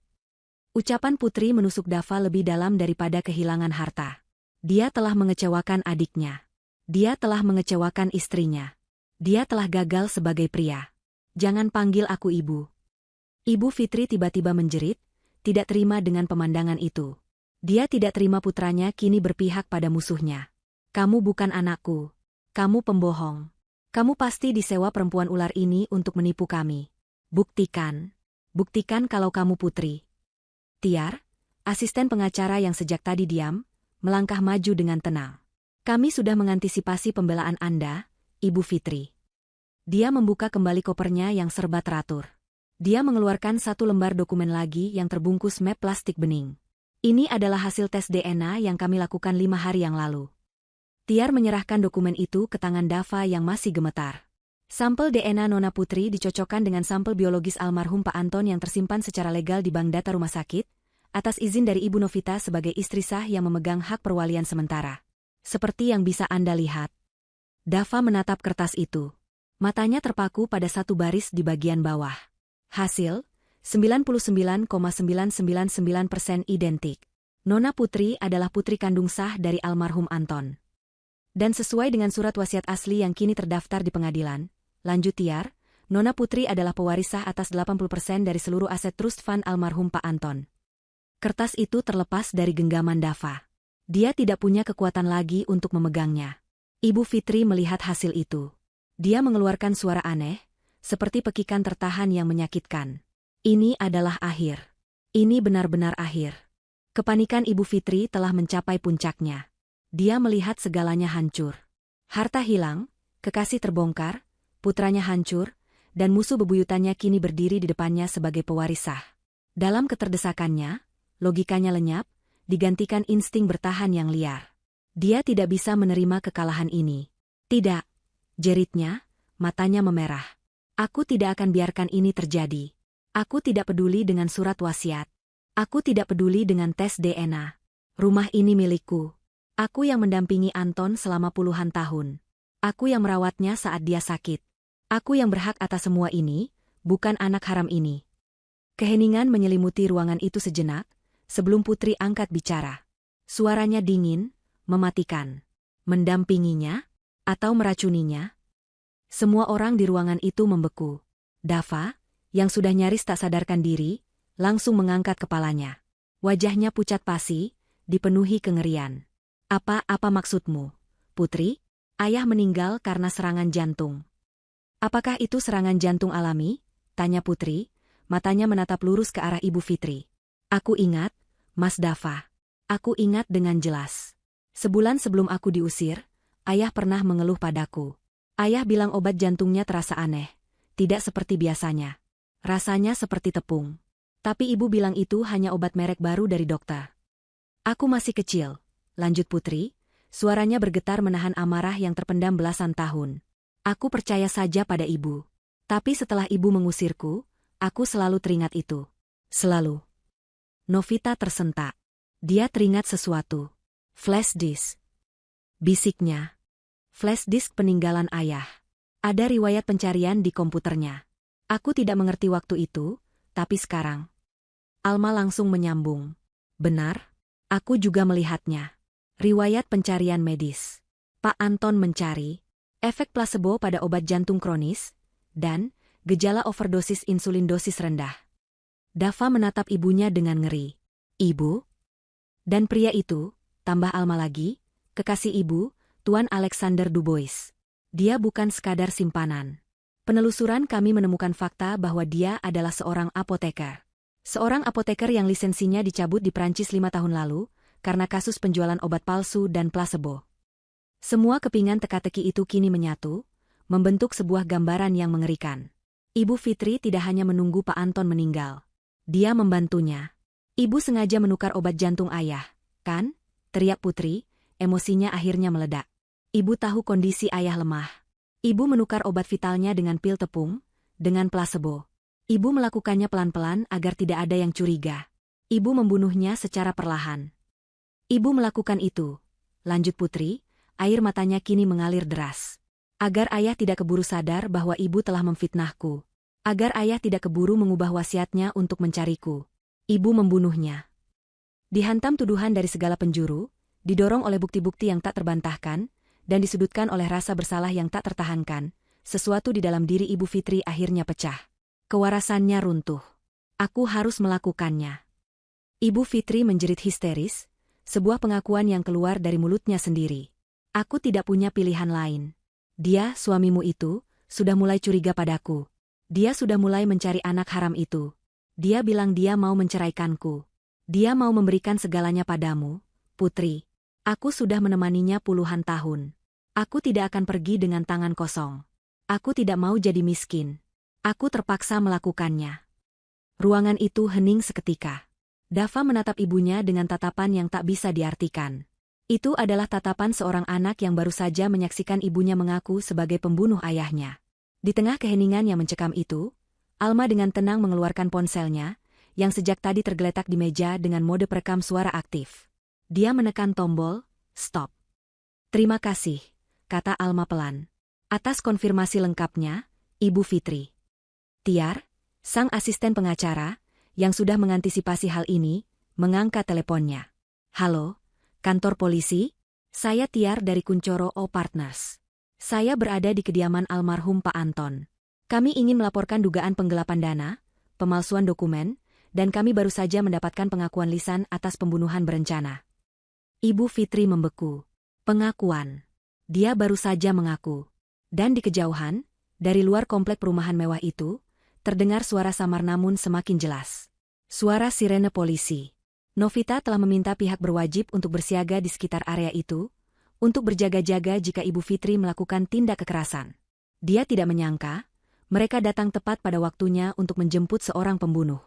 Ucapan Putri menusuk Dava lebih dalam daripada kehilangan harta. Dia telah mengecewakan adiknya. Dia telah mengecewakan istrinya. Dia telah gagal sebagai pria. "Jangan panggil aku ibu." Ibu Fitri tiba-tiba menjerit, tidak terima dengan pemandangan itu. Dia tidak terima putranya kini berpihak pada musuhnya. "Kamu bukan anakku. Kamu pembohong. Kamu pasti disewa perempuan ular ini untuk menipu kami. Buktikan. Buktikan kalau kamu putri." Tiar, asisten pengacara yang sejak tadi diam, melangkah maju dengan tenang. "Kami sudah mengantisipasi pembelaan Anda, Ibu Fitri." Dia membuka kembali kopernya yang serba teratur. Dia mengeluarkan satu lembar dokumen lagi yang terbungkus map plastik bening. "Ini adalah hasil tes DNA yang kami lakukan 5 hari yang lalu." Tiar menyerahkan dokumen itu ke tangan Dava yang masih gemetar. Sampel DNA Nona Putri dicocokkan dengan sampel biologis almarhum Pak Anton yang tersimpan secara legal di bank data rumah sakit, atas izin dari Ibu Novita sebagai istri sah yang memegang hak perwalian sementara. "Seperti yang bisa Anda lihat." Dava menatap kertas itu. Matanya terpaku pada satu baris di bagian bawah. Hasil, 99,999% identik. Nona Putri adalah putri kandung sah dari almarhum Anton. Dan sesuai dengan surat wasiat asli yang kini terdaftar di pengadilan, lanjut Tiar, Nona Putri adalah pewaris sah atas 80% dari seluruh aset trust fund almarhum Pak Anton. Kertas itu terlepas dari genggaman Dava. Dia tidak punya kekuatan lagi untuk memegangnya. Ibu Fitri melihat hasil itu. Dia mengeluarkan suara aneh, seperti pekikan tertahan yang menyakitkan. Ini adalah akhir. Ini benar-benar akhir. Kepanikan Ibu Fitri telah mencapai puncaknya. Dia melihat segalanya hancur. Harta hilang, kekasih terbongkar, putranya hancur, dan musuh bebuyutannya kini berdiri di depannya sebagai pewaris sah. Dalam keterdesakannya, logikanya lenyap, digantikan insting bertahan yang liar. Dia tidak bisa menerima kekalahan ini. "Tidak," jeritnya, matanya memerah. "Aku tidak akan biarkan ini terjadi. Aku tidak peduli dengan surat wasiat. Aku tidak peduli dengan tes DNA. Rumah ini milikku. Aku yang mendampingi Anton selama puluhan tahun. Aku yang merawatnya saat dia sakit. Aku yang berhak atas semua ini, bukan anak haram ini." Keheningan menyelimuti ruangan itu sejenak, sebelum Putri angkat bicara. Suaranya dingin, mematikan. Mendampinginya? Atau meracuninya? Semua orang di ruangan itu membeku. Dava, yang sudah nyaris tak sadarkan diri, langsung mengangkat kepalanya. Wajahnya pucat pasi, dipenuhi kengerian. Apa maksudmu, Putri? Ayah meninggal karena serangan jantung. Apakah itu serangan jantung alami? Tanya Putri, matanya menatap lurus ke arah Ibu Fitri. Aku ingat, Mas Dava. Aku ingat dengan jelas. Sebulan sebelum aku diusir, ayah pernah mengeluh padaku. Ayah bilang obat jantungnya terasa aneh, tidak seperti biasanya. Rasanya seperti tepung. Tapi ibu bilang itu hanya obat merek baru dari dokter. Aku masih kecil, lanjut Putri, suaranya bergetar menahan amarah yang terpendam belasan tahun. Aku percaya saja pada ibu. Tapi setelah ibu mengusirku, aku selalu teringat itu. Selalu. Novita tersentak. Dia teringat sesuatu. Flash disk. Bisiknya. Flash disk peninggalan ayah. Ada riwayat pencarian di komputernya. Aku tidak mengerti waktu itu, tapi sekarang. Alma langsung menyambung. Benar, aku juga melihatnya. Riwayat pencarian medis. Pak Anton mencari efek plasebo pada obat jantung kronis dan gejala overdosis insulin dosis rendah. Dava menatap ibunya dengan ngeri. Ibu? Dan pria itu, tambah Alma lagi, kekasih ibu, Tuan Alexander Dubois. Dia bukan sekadar simpanan. Penelusuran kami menemukan fakta bahwa dia adalah seorang apoteker. Seorang apoteker yang lisensinya dicabut di Prancis 5 tahun lalu, karena kasus penjualan obat palsu dan plasebo. Semua kepingan teka-teki itu kini menyatu, membentuk sebuah gambaran yang mengerikan. Ibu Fitri tidak hanya menunggu Pak Anton meninggal. Dia membantunya. Ibu sengaja menukar obat jantung ayah, kan? Teriak Putri, emosinya akhirnya meledak. Ibu tahu kondisi ayah lemah. Ibu menukar obat vitalnya dengan pil tepung, dengan plasebo. Ibu melakukannya pelan-pelan agar tidak ada yang curiga. Ibu membunuhnya secara perlahan. Ibu melakukan itu, lanjut Putri, air matanya kini mengalir deras. Agar ayah tidak keburu sadar bahwa ibu telah memfitnahku. Agar ayah tidak keburu mengubah wasiatnya untuk mencariku. Ibu membunuhnya. Dihantam tuduhan dari segala penjuru, didorong oleh bukti-bukti yang tak terbantahkan, dan disudutkan oleh rasa bersalah yang tak tertahankan, sesuatu di dalam diri Ibu Fitri akhirnya pecah. Kewarasannya runtuh. Aku harus melakukannya. Ibu Fitri menjerit histeris, sebuah pengakuan yang keluar dari mulutnya sendiri. Aku tidak punya pilihan lain. Dia, suamimu itu, sudah mulai curiga padaku. Dia sudah mulai mencari anak haram itu. Dia bilang dia mau menceraikanku. Dia mau memberikan segalanya padamu, Putri. Aku sudah menemaninya puluhan tahun. Aku tidak akan pergi dengan tangan kosong. Aku tidak mau jadi miskin. Aku terpaksa melakukannya. Ruangan itu hening seketika. Dava menatap ibunya dengan tatapan yang tak bisa diartikan. Itu adalah tatapan seorang anak yang baru saja menyaksikan ibunya mengaku sebagai pembunuh ayahnya. Di tengah keheningan yang mencekam itu, Alma dengan tenang mengeluarkan ponselnya, yang sejak tadi tergeletak di meja dengan mode perekam suara aktif. Dia menekan tombol, stop. Terima kasih, kata Alma pelan. Atas konfirmasi lengkapnya, Ibu Fitri. Tiar, sang asisten pengacara, yang sudah mengantisipasi hal ini, mengangkat teleponnya. Halo, kantor polisi? Saya Tiar dari Kuncoro O Partners. Saya berada di kediaman almarhum Pak Anton. Kami ingin melaporkan dugaan penggelapan dana, pemalsuan dokumen, dan kami baru saja mendapatkan pengakuan lisan atas pembunuhan berencana. Ibu Fitri membeku. Pengakuan. Dia baru saja mengaku. Dan di kejauhan, dari luar komplek perumahan mewah itu, terdengar suara samar namun semakin jelas. Suara sirene polisi. Novita telah meminta pihak berwajib untuk bersiaga di sekitar area itu, untuk berjaga-jaga jika Ibu Fitri melakukan tindak kekerasan. Dia tidak menyangka, mereka datang tepat pada waktunya untuk menjemput seorang pembunuh.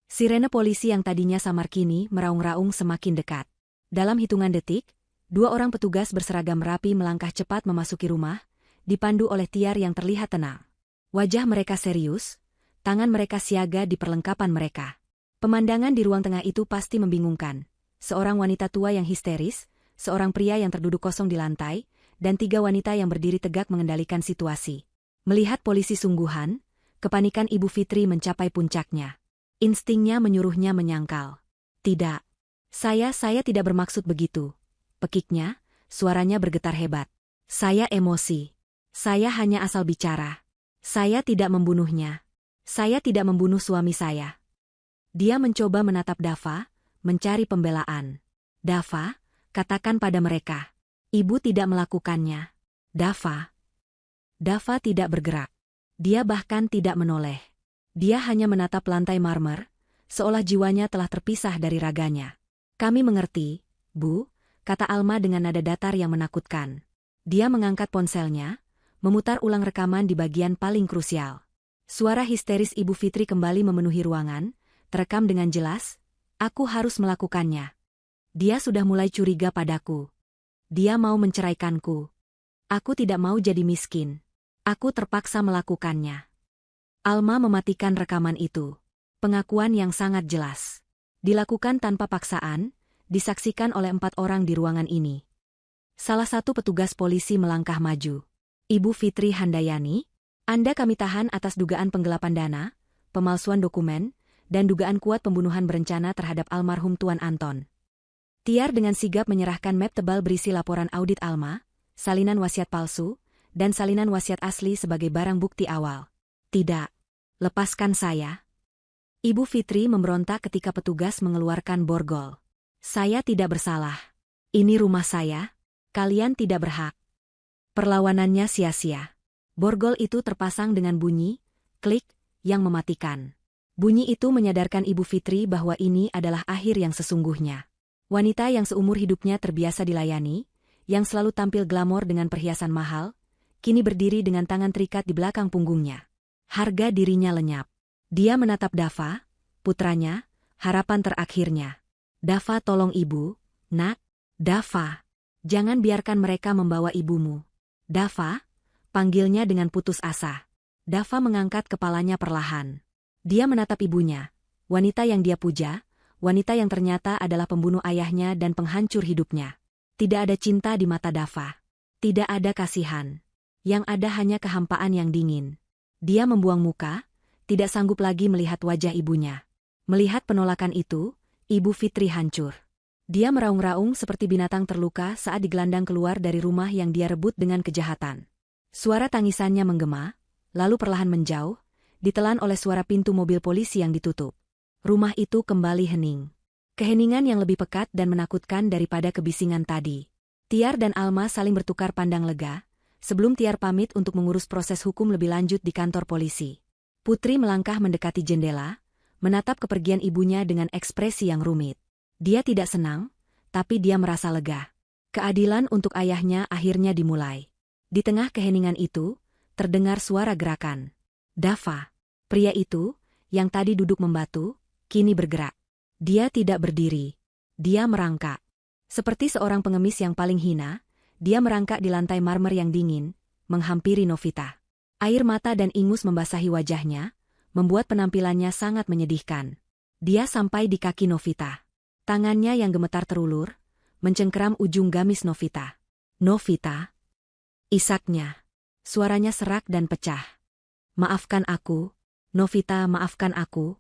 Sirene polisi yang tadinya samar kini meraung-raung semakin dekat. Dalam hitungan detik, 2 orang petugas berseragam rapi melangkah cepat memasuki rumah, dipandu oleh Tiar yang terlihat tenang. Wajah mereka serius, tangan mereka siaga di perlengkapan mereka. Pemandangan di ruang tengah itu pasti membingungkan. Seorang wanita tua yang histeris, seorang pria yang terduduk kosong di lantai, dan 3 wanita yang berdiri tegak mengendalikan situasi. Melihat polisi sungguhan, kepanikan Ibu Fitri mencapai puncaknya. Instingnya menyuruhnya menyangkal. Tidak. Saya tidak bermaksud begitu. Pekiknya, suaranya bergetar hebat. Saya emosi. Saya hanya asal bicara. Saya tidak membunuhnya. Saya tidak membunuh suami saya. Dia mencoba menatap Dava, mencari pembelaan. Dava, Katakan pada mereka. Ibu tidak melakukannya. Dava. Dava tidak bergerak. Dia bahkan tidak menoleh. Dia hanya menatap lantai marmer, seolah jiwanya telah terpisah dari raganya. Kami mengerti, Bu, kata Alma dengan nada datar yang menakutkan. Dia mengangkat ponselnya, memutar ulang rekaman di bagian paling krusial. Suara histeris Ibu Fitri kembali memenuhi ruangan, terekam dengan jelas, aku harus melakukannya. Dia sudah mulai curiga padaku. Dia mau menceraikanku. Aku tidak mau jadi miskin. Aku terpaksa melakukannya. Alma mematikan rekaman itu. Pengakuan yang sangat jelas. Dilakukan tanpa paksaan, disaksikan oleh 4 orang di ruangan ini. Salah satu petugas polisi melangkah maju. Ibu Fitri Handayani, Anda kami tahan atas dugaan penggelapan dana, pemalsuan dokumen, dan dugaan kuat pembunuhan berencana terhadap almarhum Tuan Anton. Tiar dengan sigap menyerahkan map tebal berisi laporan audit Alma, salinan wasiat palsu, dan salinan wasiat asli sebagai barang bukti awal. Tidak. Lepaskan saya. Ibu Fitri memberontak ketika petugas mengeluarkan borgol. Saya tidak bersalah. Ini rumah saya. Kalian tidak berhak. Perlawanannya sia-sia. Borgol itu terpasang dengan bunyi, klik, yang mematikan. Bunyi itu menyadarkan Ibu Fitri bahwa ini adalah akhir yang sesungguhnya. Wanita yang seumur hidupnya terbiasa dilayani, yang selalu tampil glamor dengan perhiasan mahal, kini berdiri dengan tangan terikat di belakang punggungnya. Harga dirinya lenyap. Dia menatap Dava, putranya, harapan terakhirnya. Dava, tolong ibu, nak. Dava, jangan biarkan mereka membawa ibumu. Dava, panggilnya dengan putus asa. Dava mengangkat kepalanya perlahan. Dia menatap ibunya, wanita yang dia puja, wanita yang ternyata adalah pembunuh ayahnya dan penghancur hidupnya. Tidak ada cinta di mata Dava. Tidak ada kasihan. Yang ada hanya kehampaan yang dingin. Dia membuang muka, tidak sanggup lagi melihat wajah ibunya. Melihat penolakan itu, Ibu Fitri hancur. Dia meraung-raung seperti binatang terluka saat digelandang keluar dari rumah yang dia rebut dengan kejahatan. Suara tangisannya menggema, lalu perlahan menjauh, ditelan oleh suara pintu mobil polisi yang ditutup. Rumah itu kembali hening. Keheningan yang lebih pekat dan menakutkan daripada kebisingan tadi. Tiar dan Alma saling bertukar pandang lega, sebelum Tiar pamit untuk mengurus proses hukum lebih lanjut di kantor polisi. Putri melangkah mendekati jendela, menatap kepergian ibunya dengan ekspresi yang rumit. Dia tidak senang, tapi dia merasa lega. Keadilan untuk ayahnya akhirnya dimulai. Di tengah keheningan itu, terdengar suara gerakan. Dava, pria itu, yang tadi duduk membatu, kini bergerak. Dia tidak berdiri. Dia merangkak. Seperti seorang pengemis yang paling hina, dia merangkak di lantai marmer yang dingin, menghampiri Novita. Air mata dan ingus membasahi wajahnya, membuat penampilannya sangat menyedihkan. Dia sampai di kaki Novita. Tangannya yang gemetar terulur, mencengkeram ujung gamis Novita. Novita. Isaknya. Suaranya serak dan pecah. Maafkan aku, Novita, maafkan aku.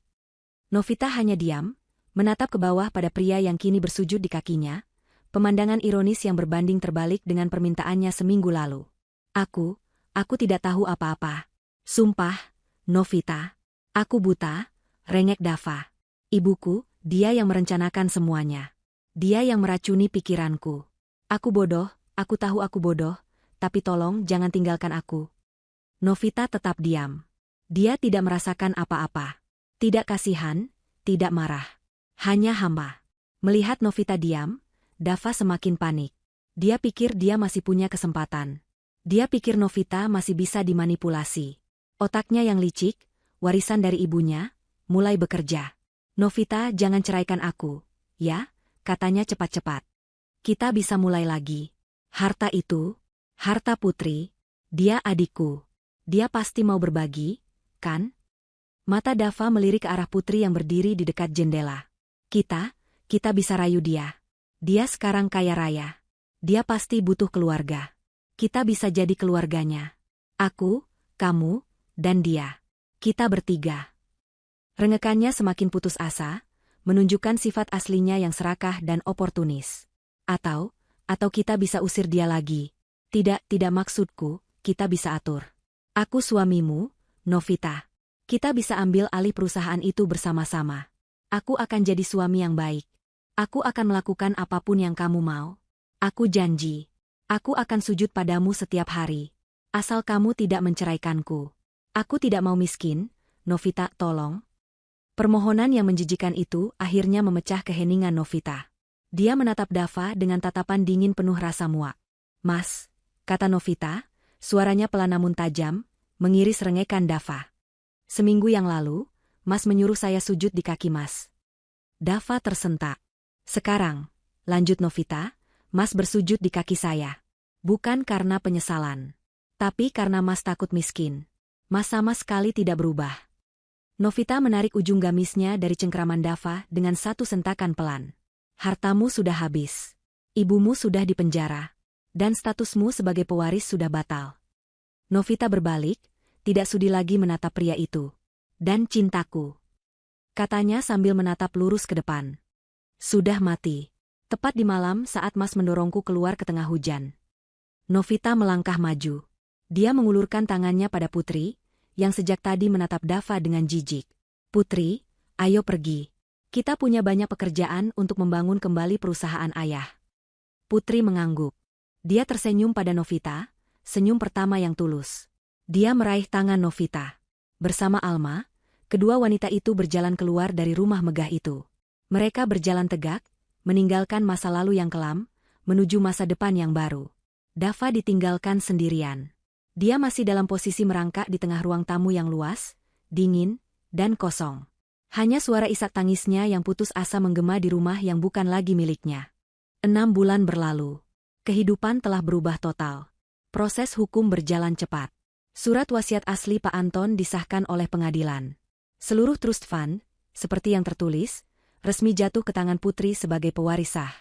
Novita hanya diam, menatap ke bawah pada pria yang kini bersujud di kakinya, pemandangan ironis yang berbanding terbalik dengan permintaannya seminggu lalu. Aku tidak tahu apa-apa. Sumpah, Novita. Aku buta, rengek Dava. Ibuku, dia yang merencanakan semuanya. Dia yang meracuni pikiranku. Aku bodoh, aku tahu aku bodoh, tapi tolong jangan tinggalkan aku. Novita tetap diam. Dia tidak merasakan apa-apa. Tidak kasihan, tidak marah. Hanya hamba. Melihat Novita diam, Dava semakin panik. Dia pikir dia masih punya kesempatan. Dia pikir Novita masih bisa dimanipulasi. Otaknya yang licik, warisan dari ibunya, mulai bekerja. Novita, jangan ceraikan aku, ya, katanya cepat-cepat. Kita bisa mulai lagi. Harta itu, harta Putri, dia adikku. Dia pasti mau berbagi, kan? Mata Dava melirik ke arah Putri yang berdiri di dekat jendela. Kita bisa rayu dia. Dia sekarang kaya raya. Dia pasti butuh keluarga. Kita bisa jadi keluarganya. Aku, kamu, dan dia. Kita bertiga. Rengekannya semakin putus asa, menunjukkan sifat aslinya yang serakah dan oportunis. Atau kita bisa usir dia lagi. Tidak maksudku, kita bisa atur. Aku suamimu, Novita. Kita bisa ambil alih perusahaan itu bersama-sama. Aku akan jadi suami yang baik. Aku akan melakukan apapun yang kamu mau. Aku janji. Aku akan sujud padamu setiap hari. Asal kamu tidak menceraikanku. Aku tidak mau miskin, Novita, tolong. Permohonan yang menjijikan itu akhirnya memecah keheningan Novita. Dia menatap Dava dengan tatapan dingin penuh rasa muak. Mas, kata Novita, suaranya pelan namun tajam, mengiris rengekan Dava. Seminggu yang lalu, Mas menyuruh saya sujud di kaki Mas. Dava tersentak. Sekarang, lanjut Novita, Mas bersujud di kaki saya. Bukan karena penyesalan. Tapi karena Mas takut miskin. Mas sama sekali tidak berubah. Novita menarik ujung gamisnya dari cengkraman Dava dengan satu sentakan pelan. Hartamu sudah habis. Ibumu sudah dipenjara. Dan statusmu sebagai pewaris sudah batal. Novita berbalik, tidak sudi lagi menatap pria itu. Dan cintaku, katanya sambil menatap lurus ke depan. Sudah mati. Tepat di malam saat Mas mendorongku keluar ke tengah hujan. Novita melangkah maju. Dia mengulurkan tangannya pada Putri, yang sejak tadi menatap Dava dengan jijik. Putri, ayo pergi. Kita punya banyak pekerjaan untuk membangun kembali perusahaan ayah. Putri mengangguk. Dia tersenyum pada Novita, senyum pertama yang tulus. Dia meraih tangan Novita. Bersama Alma, kedua wanita itu berjalan keluar dari rumah megah itu. Mereka berjalan tegak, meninggalkan masa lalu yang kelam, menuju masa depan yang baru. Dava ditinggalkan sendirian. Dia masih dalam posisi merangkak di tengah ruang tamu yang luas, dingin, dan kosong. Hanya suara isak tangisnya yang putus asa menggema di rumah yang bukan lagi miliknya. 6 bulan berlalu. Kehidupan telah berubah total. Proses hukum berjalan cepat. Surat wasiat asli Pak Anton disahkan oleh pengadilan. Seluruh trust fund, seperti yang tertulis, resmi jatuh ke tangan Putri sebagai pewaris sah.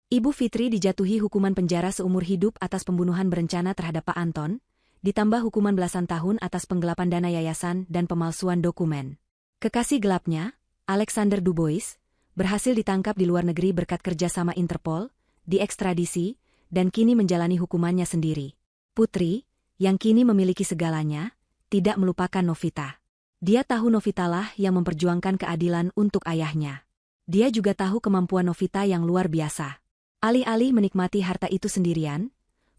Ibu Fitri dijatuhi hukuman penjara seumur hidup atas pembunuhan berencana terhadap Pak Anton, ditambah hukuman belasan tahun atas penggelapan dana yayasan dan pemalsuan dokumen. Kekasih gelapnya, Alexander Dubois, berhasil ditangkap di luar negeri berkat kerjasama Interpol, diekstradisi, dan kini menjalani hukumannya sendiri. Putri, yang kini memiliki segalanya, tidak melupakan Novita. Dia tahu Novitalah yang memperjuangkan keadilan untuk ayahnya. Dia juga tahu kemampuan Novita yang luar biasa. Alih-alih menikmati harta itu sendirian,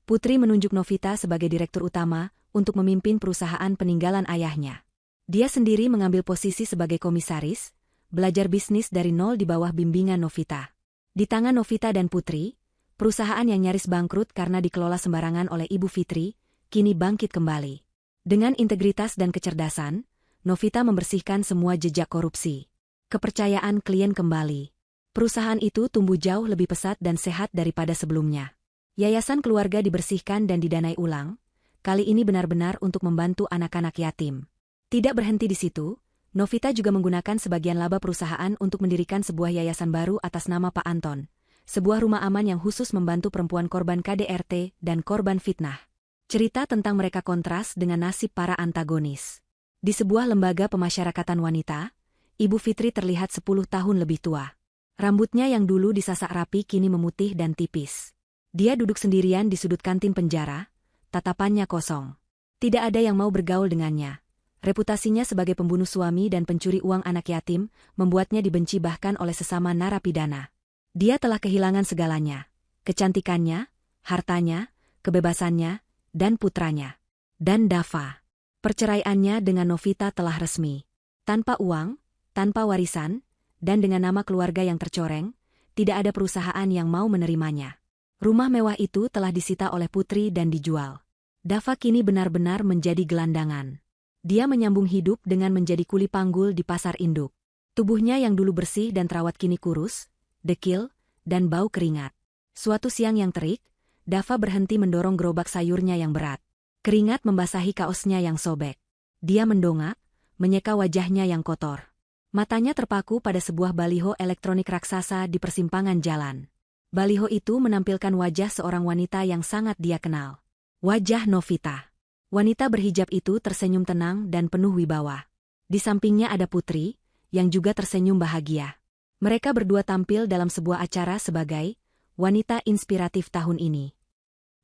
Putri menunjuk Novita sebagai direktur utama untuk memimpin perusahaan peninggalan ayahnya. Dia sendiri mengambil posisi sebagai komisaris, belajar bisnis dari nol di bawah bimbingan Novita. Di tangan Novita dan Putri, perusahaan yang nyaris bangkrut karena dikelola sembarangan oleh Ibu Fitri, kini bangkit kembali. Dengan integritas dan kecerdasan, Novita membersihkan semua jejak korupsi. Kepercayaan klien kembali. Perusahaan itu tumbuh jauh lebih pesat dan sehat daripada sebelumnya. Yayasan keluarga dibersihkan dan didanai ulang, kali ini benar-benar untuk membantu anak-anak yatim. Tidak berhenti di situ, Novita juga menggunakan sebagian laba perusahaan untuk mendirikan sebuah yayasan baru atas nama Pak Anton, sebuah rumah aman yang khusus membantu perempuan korban KDRT dan korban fitnah. Cerita tentang mereka kontras dengan nasib para antagonis. Di sebuah lembaga pemasyarakatan wanita, Ibu Fitri terlihat 10 tahun lebih tua. Rambutnya yang dulu disasak rapi kini memutih dan tipis. Dia duduk sendirian di sudut kantin penjara, tatapannya kosong. Tidak ada yang mau bergaul dengannya. Reputasinya sebagai pembunuh suami dan pencuri uang anak yatim membuatnya dibenci bahkan oleh sesama narapidana. Dia telah kehilangan segalanya. Kecantikannya, hartanya, kebebasannya, dan putranya. Dan Dava. Perceraiannya dengan Novita telah resmi. Tanpa uang, tanpa warisan, dan dengan nama keluarga yang tercoreng, tidak ada perusahaan yang mau menerimanya. Rumah mewah itu telah disita oleh Putri dan dijual. Dava kini benar-benar menjadi gelandangan. Dia menyambung hidup dengan menjadi kuli panggul di pasar induk. Tubuhnya yang dulu bersih dan terawat kini kurus, dekil, dan bau keringat. Suatu siang yang terik, Dava berhenti mendorong gerobak sayurnya yang berat. Keringat membasahi kaosnya yang sobek. Dia mendongak, menyeka wajahnya yang kotor. Matanya terpaku pada sebuah baliho elektronik raksasa di persimpangan jalan. Baliho itu menampilkan wajah seorang wanita yang sangat dia kenal. Wajah Novita. Wanita berhijab itu tersenyum tenang dan penuh wibawa. Di sampingnya ada Putri, yang juga tersenyum bahagia. Mereka berdua tampil dalam sebuah acara sebagai wanita inspiratif tahun ini.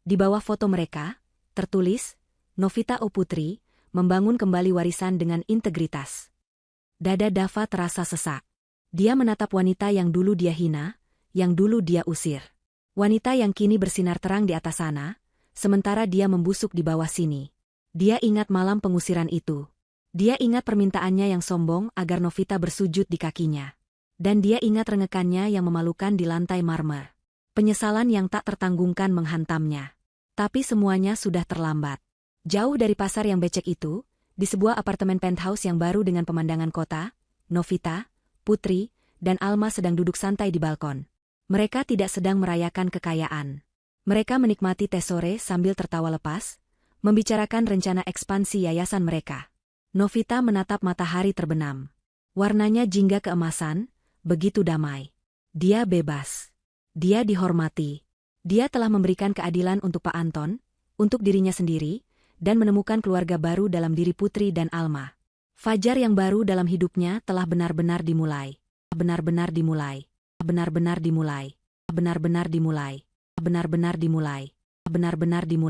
Di bawah foto mereka, tertulis, Novita O Putri, membangun kembali warisan dengan integritas. Dada Dava terasa sesak. Dia menatap wanita yang dulu dia hina, yang dulu dia usir. Wanita yang kini bersinar terang di atas sana, sementara dia membusuk di bawah sini. Dia ingat malam pengusiran itu. Dia ingat permintaannya yang sombong agar Novita bersujud di kakinya. Dan dia ingat rengekannya yang memalukan di lantai marmer. Penyesalan yang tak tertanggungkan menghantamnya. Tapi semuanya sudah terlambat. Jauh dari pasar yang becek itu, di sebuah apartemen penthouse yang baru dengan pemandangan kota, Novita, Putri, dan Alma sedang duduk santai di balkon. Mereka tidak sedang merayakan kekayaan. Mereka menikmati teh sore sambil tertawa lepas, membicarakan rencana ekspansi yayasan mereka. Novita menatap matahari terbenam. Warnanya jingga keemasan, begitu damai. Dia bebas. Dia dihormati. Dia telah memberikan keadilan untuk Pak Anton, untuk dirinya sendiri, dan menemukan keluarga baru dalam diri Putri dan Alma. Fajar yang baru dalam hidupnya telah benar-benar dimulai. Benar-benar dimulai. Benar-benar dimulai. Benar-benar dimulai. Benar-benar dimulai. Benar-benar dimulai.